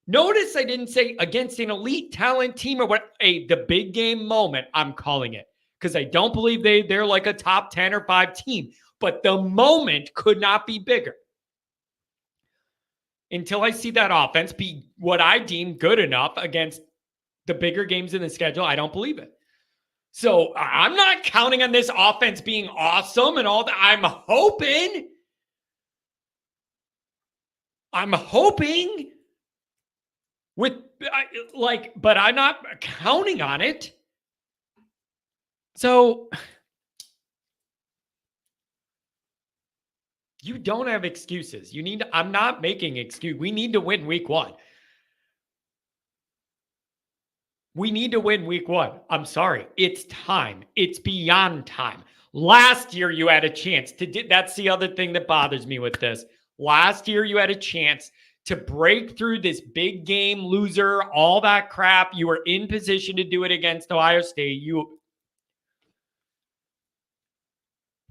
Notice I didn't say against an elite talent team or what the big game moment, I'm calling it. Because I don't believe they're like a top 10 or 5 team. But the moment could not be bigger. Until I see that offense be what I deem good enough against the bigger games in the schedule, I don't believe it. So I'm not counting on this offense being awesome and all that. I'm hoping but I'm not counting on it. So you don't have excuses. I'm not making excuse. We need to win week 1. We need to win week 1. I'm sorry. It's time. It's beyond time. Last year you had a chance to do. That's the other thing that bothers me with this. Last year you had a chance to break through this big game loser, all that crap. You were in position to do it against Ohio State.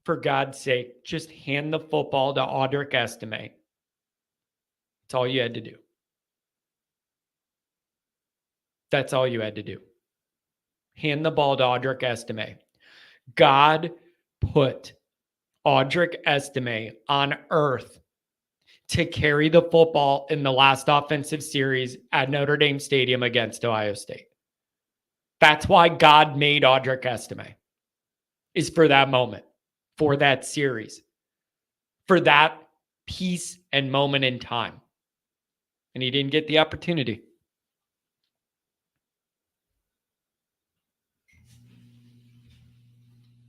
For God's sake, just hand the football to Audric Estime. That's all you had to do. That's all you had to do. Hand the ball to Audric Estime. God put Audric Estime on earth to carry the football in the last offensive series at Notre Dame Stadium against Ohio State. That's why God made Audric Estime, is for that moment. For that series, for that piece and moment in time. And he didn't get the opportunity.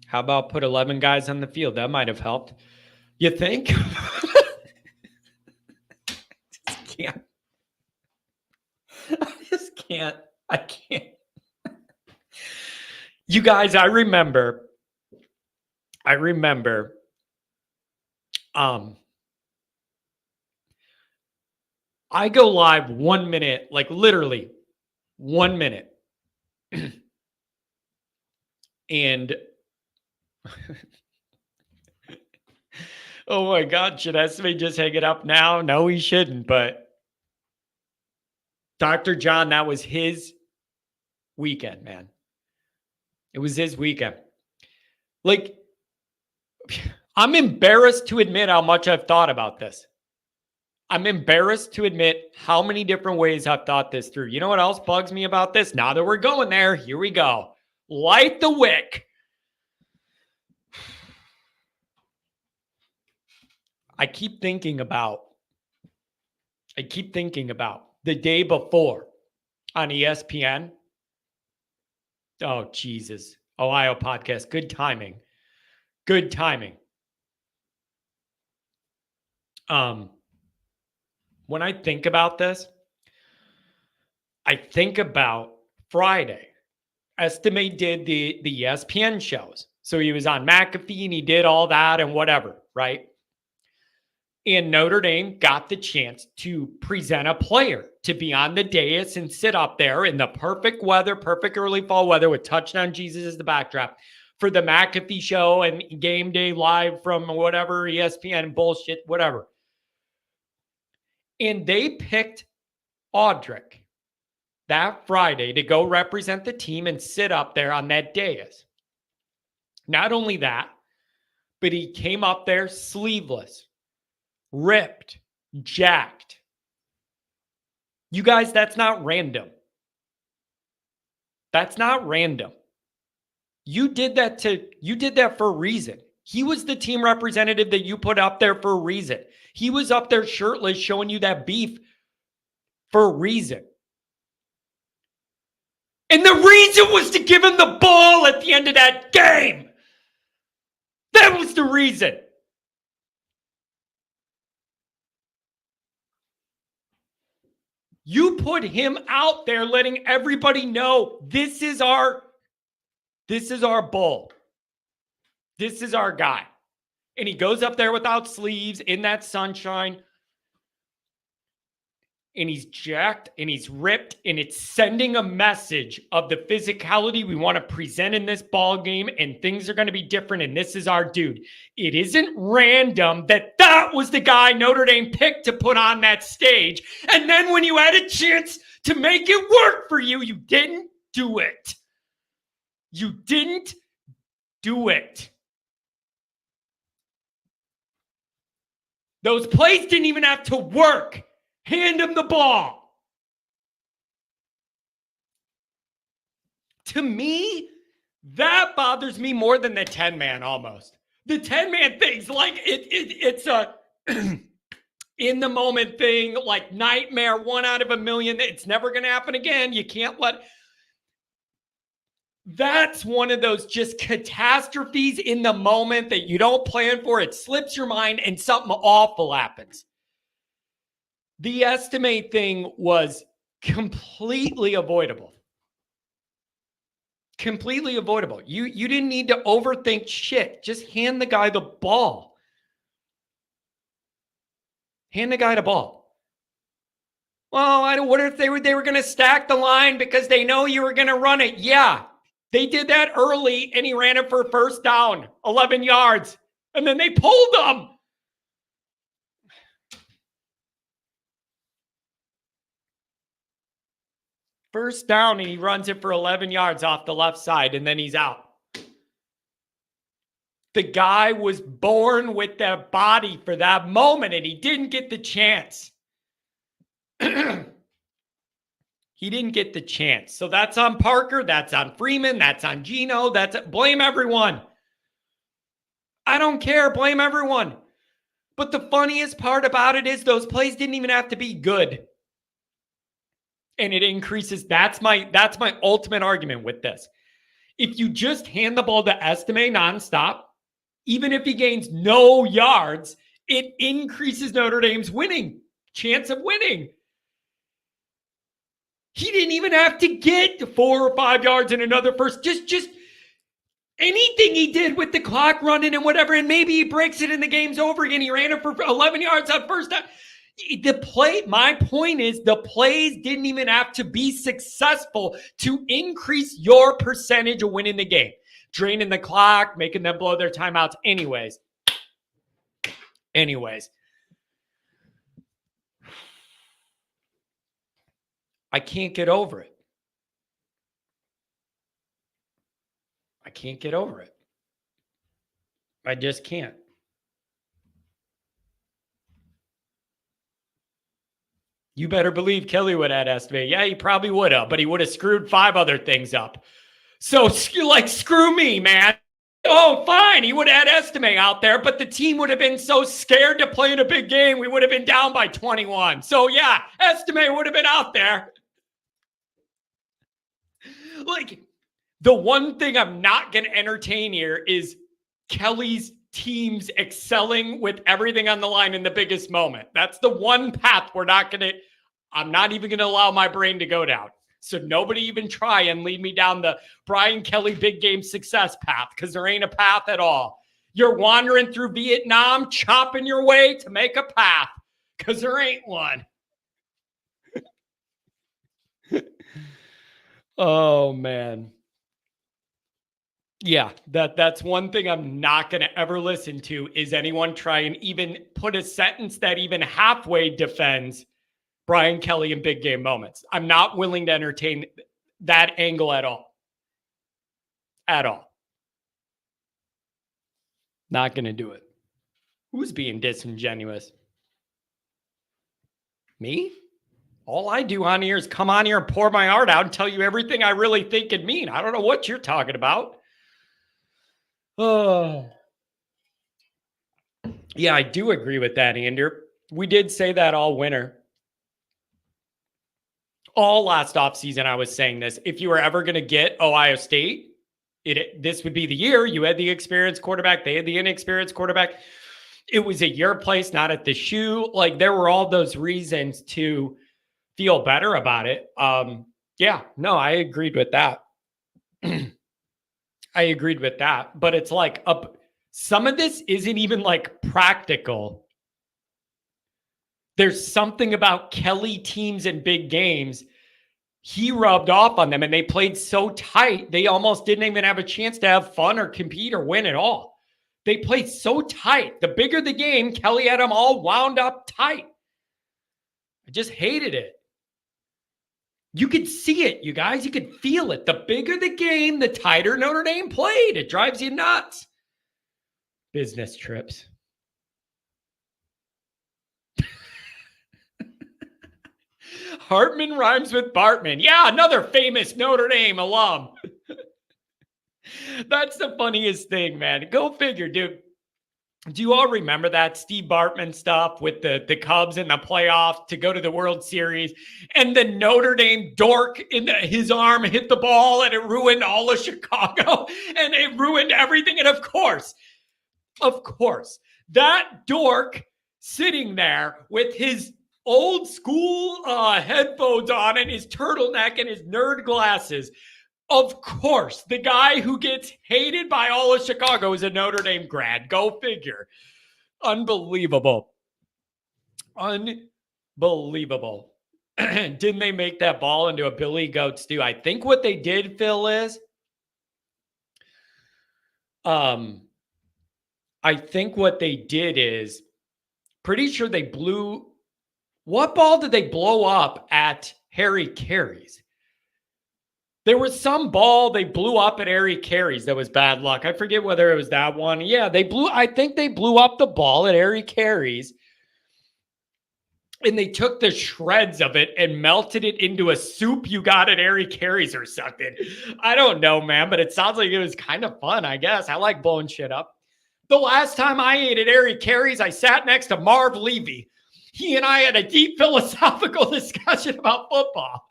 How about put 11 guys on the field? That might have helped. You think? I can't. You guys, I remember I go live 1 minute, like literally 1 minute. And oh my God, should Esme just hang it up now? No, he shouldn't, but Dr. John, that was his weekend, man. It was his weekend. Like, I'm embarrassed to admit how much I've thought about this. I'm embarrassed to admit how many different ways I've thought this through. You know what else bugs me about this? Now that we're going there, here we go. Light the wick. I keep thinking about the day before on ESPN. Oh, Jesus. Ohio podcast. Good timing. When I think about this, I think about Friday, Estime did the ESPN shows. So he was on McAfee and he did all that and whatever, right? And Notre Dame got the chance to present a player to be on the dais and sit up there in the perfect weather, perfect early fall weather with Touchdown Jesus as the backdrop for the McAfee show and game day live from whatever, ESPN bullshit, whatever. And they picked Audric that Friday to go represent the team and sit up there on that dais. Not only that, but he came up there sleeveless, ripped, jacked. You guys, that's not random. That's not random. You did that for a reason. He was the team representative that you put up there for a reason. He was up there shirtless showing you that beef for a reason. And the reason was to give him the ball at the end of that game. That was the reason. You put him out there letting everybody know this is our bull. This is our guy. And he goes up there without sleeves in that sunshine. And he's jacked and he's ripped, and it's sending a message of the physicality we want to present in this ball game, and things are going to be different, and this is our dude. It isn't random that was the guy Notre Dame picked to put on that stage, and then when you had a chance to make it work for you, you didn't do it. You didn't do it. Those plays didn't even have to work. Hand him the ball. To me, that bothers me more than the 10-man almost. The 10-man thing's like it's a in the moment thing, like nightmare, 1 out of a million. It's never going to happen again. You can't let. That's one of those just catastrophes in the moment that you don't plan for. It slips your mind and something awful happens. The estimate thing was completely avoidable. Completely avoidable. You didn't need to overthink shit. Just hand the guy the ball. Hand the guy the ball. Well, what if they were going to stack the line because they know you were going to run it? Yeah, they did that early, and he ran it for first down, 11 yards, and then they pulled him. First down, and he runs it for 11 yards off the left side, and then he's out. The guy was born with that body for that moment, and he didn't get the chance. He didn't get the chance. So that's on Parker. That's on Freeman. That's on Gino. Blame everyone. I don't care. Blame everyone. But the funniest part about it is those plays didn't even have to be good. And it increases. That's my ultimate argument with this. If you just hand the ball to Estime nonstop, even if he gains no yards, it increases Notre Dame's chance of winning. He didn't even have to get 4 or 5 yards and another first. Just anything he did with the clock running and whatever, and maybe he breaks it and the game's over again. He ran it for 11 yards on first down. My point is the plays didn't even have to be successful to increase your percentage of winning the game. Draining the clock, making them blow their timeouts. Anyways. I can't get over it. I can't get over it. I just can't. You better believe Kelly would have estimated. Yeah, he probably would have, but he would have screwed 5 other things up. So, screw me, man. Oh, fine. He would have had Estime out there, but the team would have been so scared to play in a big game, we would have been down by 21. So, yeah, Estime would have been out there. Like, the one thing I'm not going to entertain here is Kelly's teams excelling with everything on the line in the biggest moment. That's the one path I'm not even going to allow my brain to go down. So nobody even try and lead me down the Brian Kelly big game success path, because there ain't a path at all. You're wandering through Vietnam, chopping your way to make a path, because there ain't one. Oh, man. Yeah, that's one thing I'm not going to ever listen to, is anyone try and even put a sentence that even halfway defends Brian Kelly in big game moments. I'm not willing to entertain that angle at all. At all. Not going to do it. Who's being disingenuous? Me? All I do on here is come on here and pour my heart out and tell you everything I really think and mean. I don't know what you're talking about. Oh. Yeah, I do agree with that, Andrew. We did say that all winter. All last offseason, I was saying this. If you were ever going to get Ohio State, this would be the year. You had the experienced quarterback. They had the inexperienced quarterback. It was at your place, not at the shoe. Like, there were all those reasons to feel better about it. Yeah, no, I agreed with that. I agreed with that. But it's like some of this isn't even like practical. There's something about Kelly teams in big games. He rubbed off on them and they played so tight, they almost didn't even have a chance to have fun or compete or win at all. They played so tight. The bigger the game, Kelly had them all wound up tight. I just hated it. You could see it, you guys. You could feel it. The bigger the game, the tighter Notre Dame played. It drives you nuts. Business trips. Hartman rhymes with Bartman. Yeah, another famous Notre Dame alum. That's the funniest thing, man. Go figure, dude. Do you all remember that Steve Bartman stuff with the Cubs in the playoffs to go to the World Series, and the Notre Dame dork in his arm hit the ball and it ruined all of Chicago and it ruined everything? And of course, that dork sitting there with his old school headphones on and his turtleneck and his nerd glasses. Of course, the guy who gets hated by all of Chicago is a Notre Dame grad. Go figure. Unbelievable. Unbelievable. Didn't they make that ball into a Billy Goat stew? I think what they did, Phil, is pretty sure they blew. What ball did they blow up at Harry Carey's? There was some ball they blew up at Harry Carey's that was bad luck. I forget whether it was that one. Yeah, I think they blew up the ball at Harry Carey's. And they took the shreds of it and melted it into a soup you got at Harry Carey's or something. I don't know, man, but it sounds like it was kind of fun, I guess. I like blowing shit up. The last time I ate at Harry Carey's, I sat next to Marv Levy. He and I had a deep philosophical discussion about football.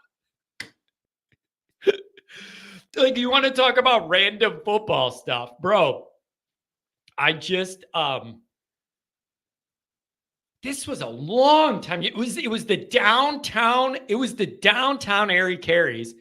Like, you want to talk about random football stuff, bro? I just, this was a long time. It was the downtown Harry Carey's.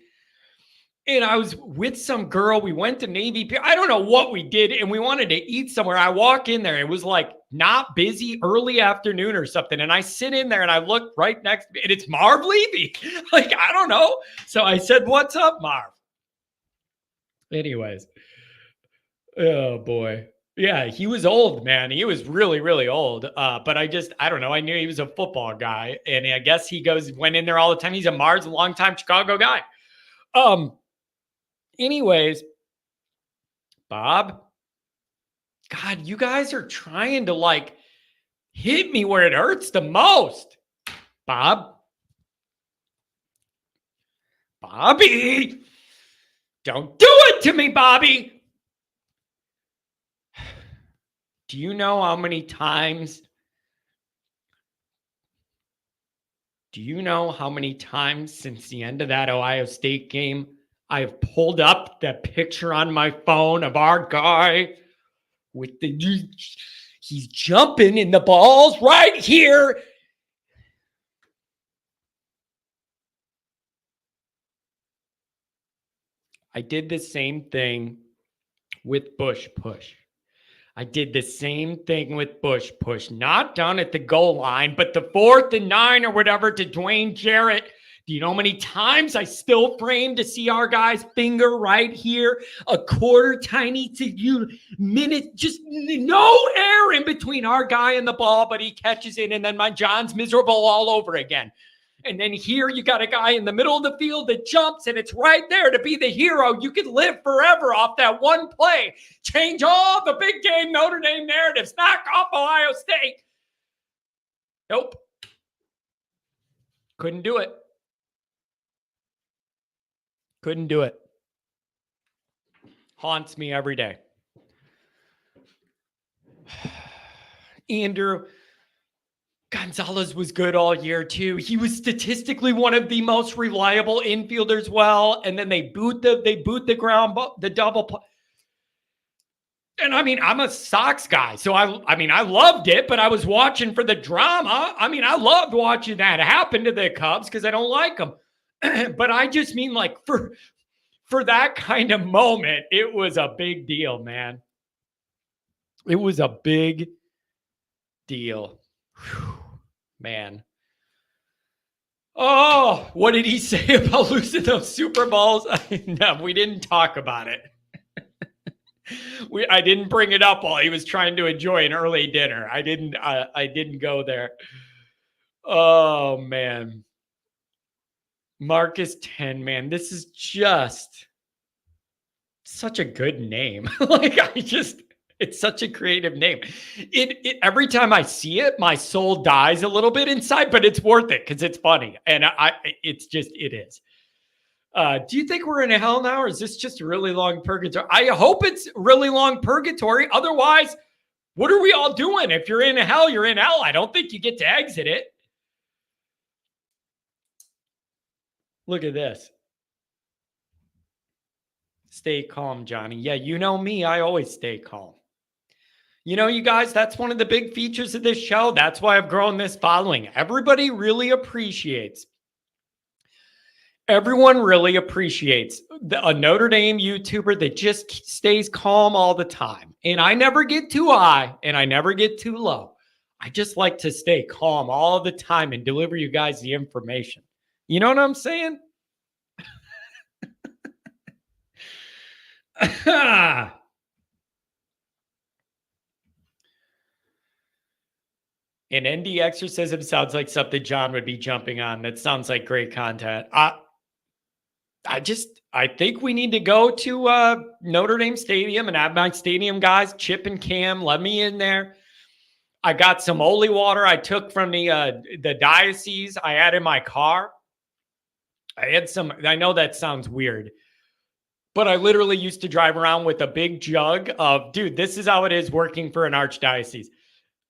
And I was with some girl. We went to Navy Pier. I don't know what we did. And we wanted to eat somewhere. I walk in there. It was like not busy, early afternoon or something. And I sit in there and I look right next to me. And it's Marv Levy. Like, I don't know. So I said, "What's up, Marv?" Anyways. Oh, boy. Yeah, he was old, man. He was really, really old. But I don't know. I knew he was a football guy. And I guess he went in there all the time. He's a longtime Chicago guy. Anyways, Bob, God, you guys are trying to like hit me where it hurts the most. Bobby, don't do it to me, Bobby. Do you know how many times since the end of that Ohio State game I've pulled up that picture on my phone of our guy with he's jumping and the ball's right here. I did the same thing with Bush push. I did the same thing with Bush push, not down at the goal line, but the 4th and 9 or whatever to Dwayne Jarrett. Do you know how many times I still frame to see our guy's finger right here? A quarter tiny to you minute, just no air in between our guy and the ball, but he catches it, and then my John's miserable all over again. And then here you got a guy in the middle of the field that jumps, and it's right there to be the hero. You could live forever off that one play. Change all the big game Notre Dame narratives. Knock off Ohio State. Nope. Couldn't do it. Couldn't do it. Haunts me every day. Andrew Gonzalez was good all year too. He was statistically one of the most reliable infielders. Well, and then they boot the ground, the double. And I mean, I'm a Sox guy, so I loved it, but I was watching for the drama. I mean, I loved watching that happen to the Cubs because I don't like them. But I just mean, like, for that kind of moment, it was a big deal, man. It was a big deal. Whew, man. Oh, what did he say about losing those Super Bowls? No, we didn't talk about it. I didn't bring it up while he was trying to enjoy an early dinner. I didn't go there. Oh, man. Marcus 10, man. This is just such a good name. It's such a creative name. It every time I see it, my soul dies a little bit inside, but it's worth it because it's funny. And it is. Do you think we're in a hell now, or is this just a really long purgatory? I hope it's really long purgatory. Otherwise, what are we all doing? If you're in a hell, you're in hell. I don't think you get to exit it. Look at this. Stay calm, Johnny. Yeah, you know me. I always stay calm. You know, you guys, that's one of the big features of this show. That's why I've grown this following. Everybody really appreciates. Everyone really appreciates a Notre Dame YouTuber that just stays calm all the time. And I never get too high and I never get too low. I just like to stay calm all the time and deliver you guys the information. You know what I'm saying? An ND exorcism sounds like something John would be jumping on. That sounds like great content. I think we need to go to Notre Dame Stadium and have my stadium guys, Chip and Cam, let me in there. I got some holy water I took from the diocese. I had in my car. I know that sounds weird, but I literally used to drive around with a big jug of, dude, this is how it is working for an archdiocese.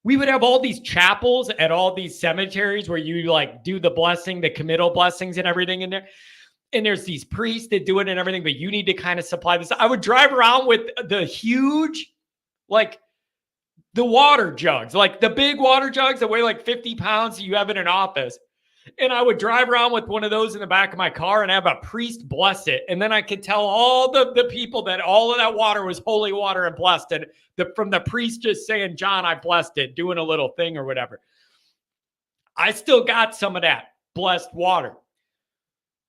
We would have all these chapels at all these cemeteries where you like do the blessing, the committal blessings and everything in there. And there's these priests that do it and everything, but you need to kind of supply this. I would drive around with the huge, like the water jugs, like the big water jugs that weigh like 50 pounds that you have in an office. And I would drive around with one of those in the back of my car and have a priest bless it. And then I could tell all the people that all of that water was holy water and blessed it. From the priest just saying, John, I blessed it, doing a little thing or whatever. I still got some of that blessed water.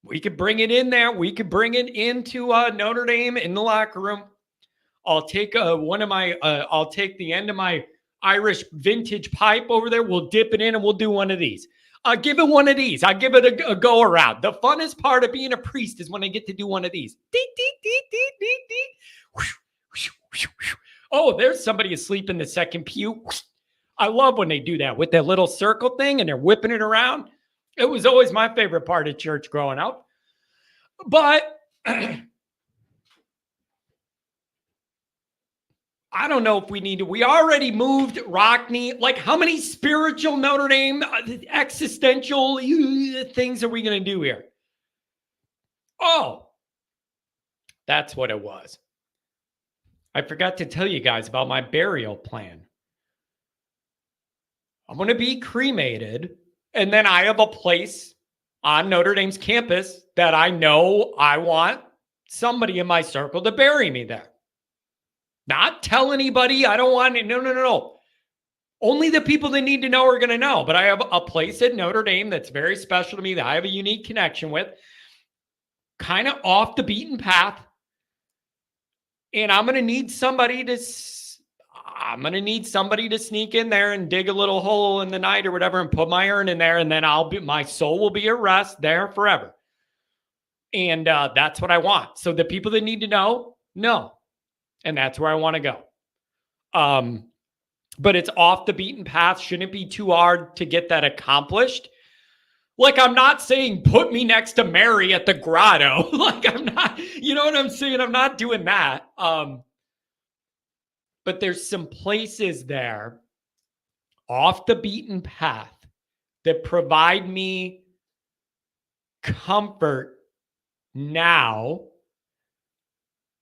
We could bring it in there. We could bring it into Notre Dame in the locker room. I'll take I'll take the end of my Irish vintage pipe over there. We'll dip it in and we'll do one of these. I'll give it one of these. I'll give it a go around. The funnest part of being a priest is when I get to do one of these. Oh, there's somebody asleep in the second pew. I love when they do that with that little circle thing and they're whipping it around. It was always my favorite part of church growing up. But I don't know if we need to. We already moved Rockney. Like, how many spiritual Notre Dame existential things are we going to do here? Oh, that's what it was. I forgot to tell you guys about my burial plan. I'm going to be cremated, and then I have a place on Notre Dame's campus that I know I want somebody in my circle to bury me there. Not tell anybody. I don't want it. No. Only the people that need to know are going to know. But I have a place at Notre Dame that's very special to me that I have a unique connection with, kind of off the beaten path. And I'm going to need somebody to sneak in there and dig a little hole in the night or whatever and put my urn in there. And then my soul will be at rest there forever. And that's what I want. So the people that need to know. And that's where I want to go. But it's off the beaten path. Shouldn't be too hard to get that accomplished. Like, I'm not saying put me next to Mary at the grotto. Like, I'm not, you know what I'm saying? I'm not doing that. But there's some places there off the beaten path that provide me comfort now.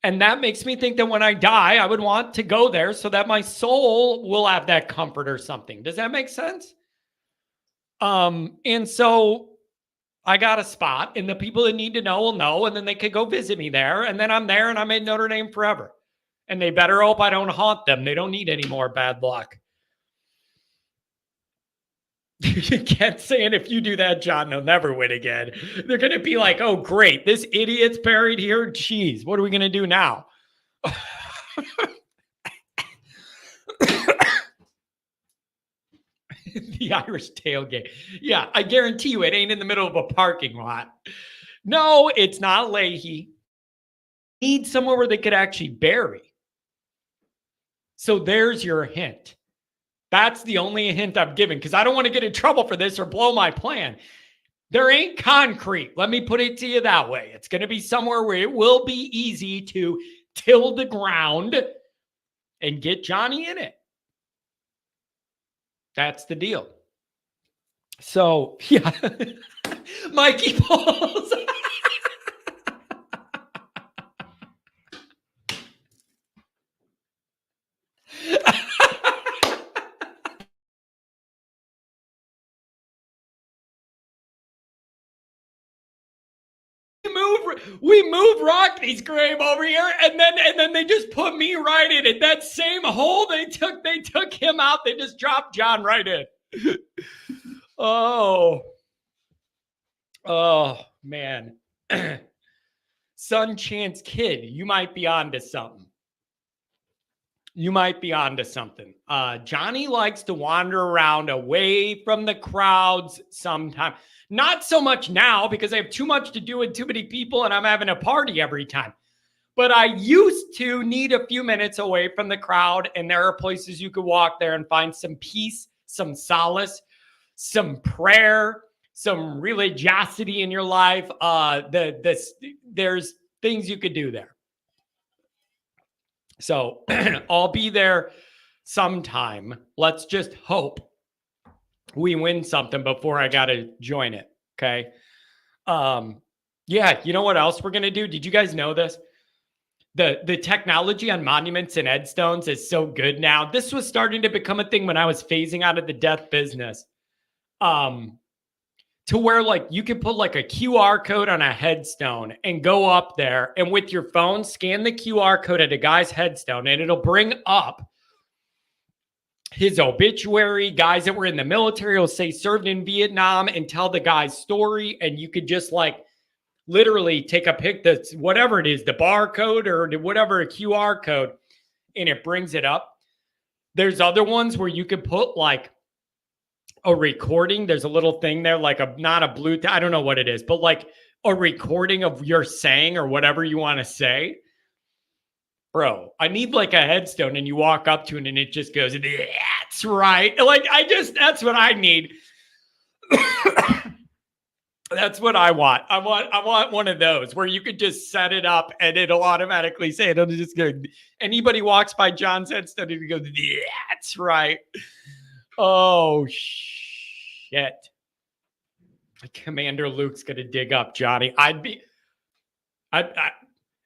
And that makes me think that when I die, I would want to go there so that my soul will have that comfort or something. Does that make sense? And so I got a spot, and the people that need to know will know, and then they could go visit me there. And then I'm there and I'm in Notre Dame forever. And they better hope I don't haunt them. They don't need any more bad luck. You can't say it. If you do that, John, they'll never win again. They're going to be like, oh, great, this idiot's buried here. Jeez, what are we going to do now? The Irish tailgate. Yeah, I guarantee you it ain't in the middle of a parking lot. No, it's not Leahy. Need somewhere where they could actually bury. So there's your hint. That's the only hint I've given, because I don't want to get in trouble for this or blow my plan. There ain't concrete. Let me put it to you that way. It's going to be somewhere where it will be easy to till the ground and get Johnny in it. That's the deal. So, yeah. Mikey Pauls. We move Rocky's grave over here, and then they just put me right in it. That same hole they took him out. They just dropped John right in. Oh man. Son Chance Kid, you might be onto something. Johnny likes to wander around away from the crowds sometimes. Not so much now because I have too much to do with too many people and I'm having a party every time. But I used to need a few minutes away from the crowd, and there are places you could walk there and find some peace, some solace, some prayer, some religiosity in your life. There's things you could do there. So I'll be there sometime. Let's just hope we win something before I got to join it. Okay. Yeah. You know what else we're going to do? Did you guys know this? The technology on monuments and headstones is so good now. This was starting to become a thing when I was phasing out of the death business. To where like you can put like a QR code on a headstone and go up there and with your phone, scan the QR code at a guy's headstone and it'll bring up his obituary, guys that were in the military will say served in Vietnam and tell the guy's story. And you could just like literally take a pic that's whatever it is, the barcode or whatever, a QR code, and it brings it up. There's other ones where you could put like a recording. There's a little thing there, like not a Bluetooth, I don't know what it is, but like a recording of your saying or whatever you want to say. Bro, I need like a headstone and you walk up to it and it just goes, that's right. Like that's what I need. That's what I want. I want one of those where you could just set it up and it'll automatically say, it'll just go, anybody walks by John's headstone and he goes, that's right. Oh, shit. Commander Luke's going to dig up Johnny.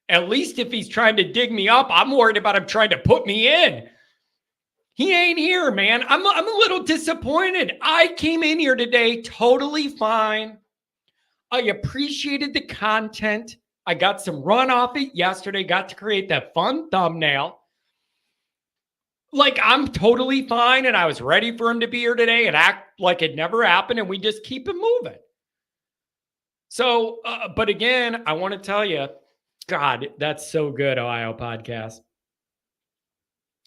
At least if he's trying to dig me up, I'm worried about him trying to put me in. He ain't here, man. I'm a little disappointed. I came in here today totally fine. I appreciated the content. I got some run off it yesterday, got to create that fun thumbnail. Like, I'm totally fine, and I was ready for him to be here today and act like it never happened, and we just keep it moving. So, but again, I want to tell you, God, that's so good, Ohio podcast.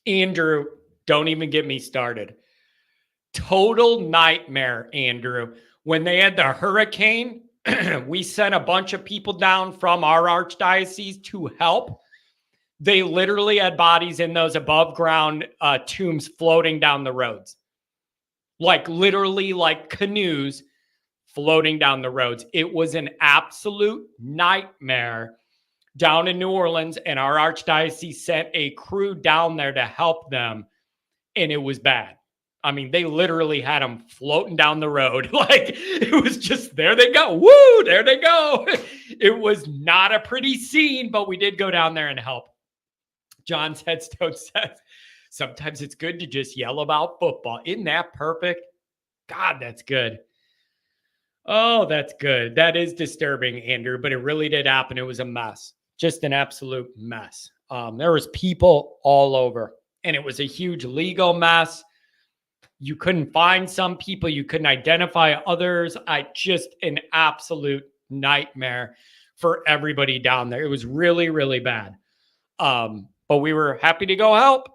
Andrew, don't even get me started. Total nightmare, Andrew. When they had the hurricane, we sent a bunch of people down from our archdiocese to help. They literally had bodies in those above ground tombs floating down the roads. Like literally like canoes floating down the roads. It was an absolute nightmare down in New Orleans, and our archdiocese sent a crew down there to help them, and it was bad. I mean, they literally had them floating down the road. Like, it was just, there they go. Woo, there they go. It was not a pretty scene, but we did go down there and help. John's headstone says, sometimes it's good to just yell about football. Isn't that perfect? God, that's good. Oh, that's good. That is disturbing, Andrew, but it really did happen. It was a mess. Just an absolute mess. There was people all over, and it was a huge legal mess. You couldn't find some people. You couldn't identify others. Just an absolute nightmare for everybody down there. It was really, really bad. But we were happy to go help.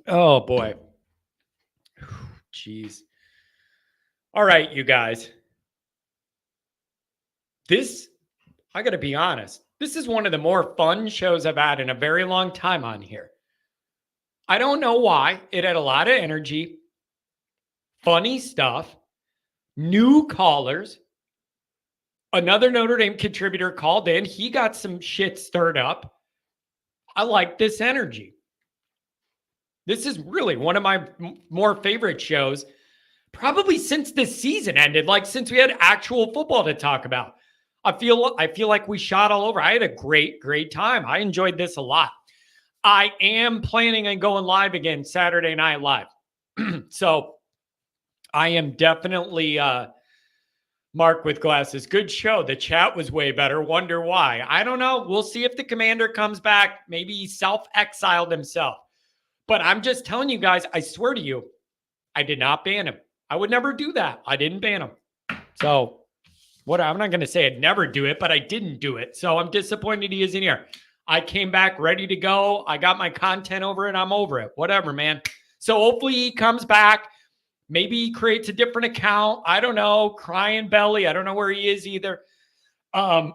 Oh, boy. Jeez. All right, you guys. I got to be honest, this is one of the more fun shows I've had in a very long time on here. I don't know why. It had a lot of energy, funny stuff, new callers. Another Notre Dame contributor called in. He got some shit stirred up. I like this energy. This is really one of my more favorite shows, probably since this season ended, like since we had actual football to talk about. I feel like we shot all over. I had a great time. I enjoyed this a lot. I am planning on going live again Saturday Night Live. So I am definitely Mark with glasses. Good show. The chat was way better. Wonder why. I don't know. We'll see if the commander comes back. Maybe he self-exiled himself. But I'm just telling you guys, I swear to you, I did not ban him. I would never do that. I didn't ban him. So I'm not going to say I'd never do it, but I didn't do it. So I'm disappointed he isn't here. I came back ready to go. I got my content over and I'm over it. Whatever, man. So hopefully he comes back. Maybe he creates a different account. I don't know. Crying belly. I don't know where he is either. I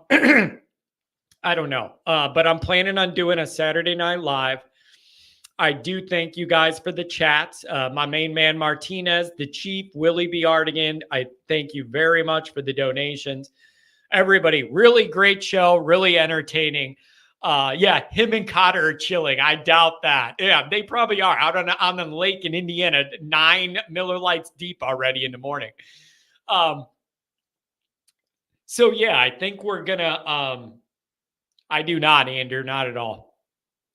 don't know. But I'm planning on doing a Saturday Night Live. I do thank you guys for the chats. My main man, Martinez, the Chief, Willie B. Artigan. I thank you very much for the donations. Everybody, really great show, really entertaining. Yeah, him and Cotter are chilling. I doubt that. Yeah, they probably are out on the lake in Indiana, 9 Miller Lights deep already in the morning. So yeah, I think we're gonna, I do not, Andrew, not at all.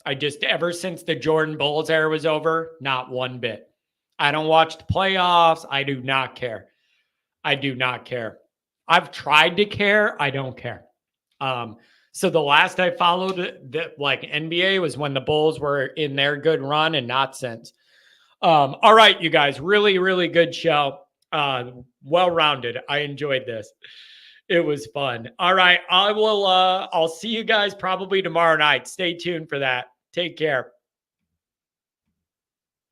I just, ever since the Jordan Bulls era was over, not one bit. I don't watch the playoffs. I do not care. I do not care. I've tried to care. I don't care. So the last I followed the NBA was when the Bulls were in their good run, and not since. All right, you guys, really, really good show. Well-rounded. I enjoyed this. It was fun. All right. I'll see you guys probably tomorrow night. Stay tuned for that. Take care.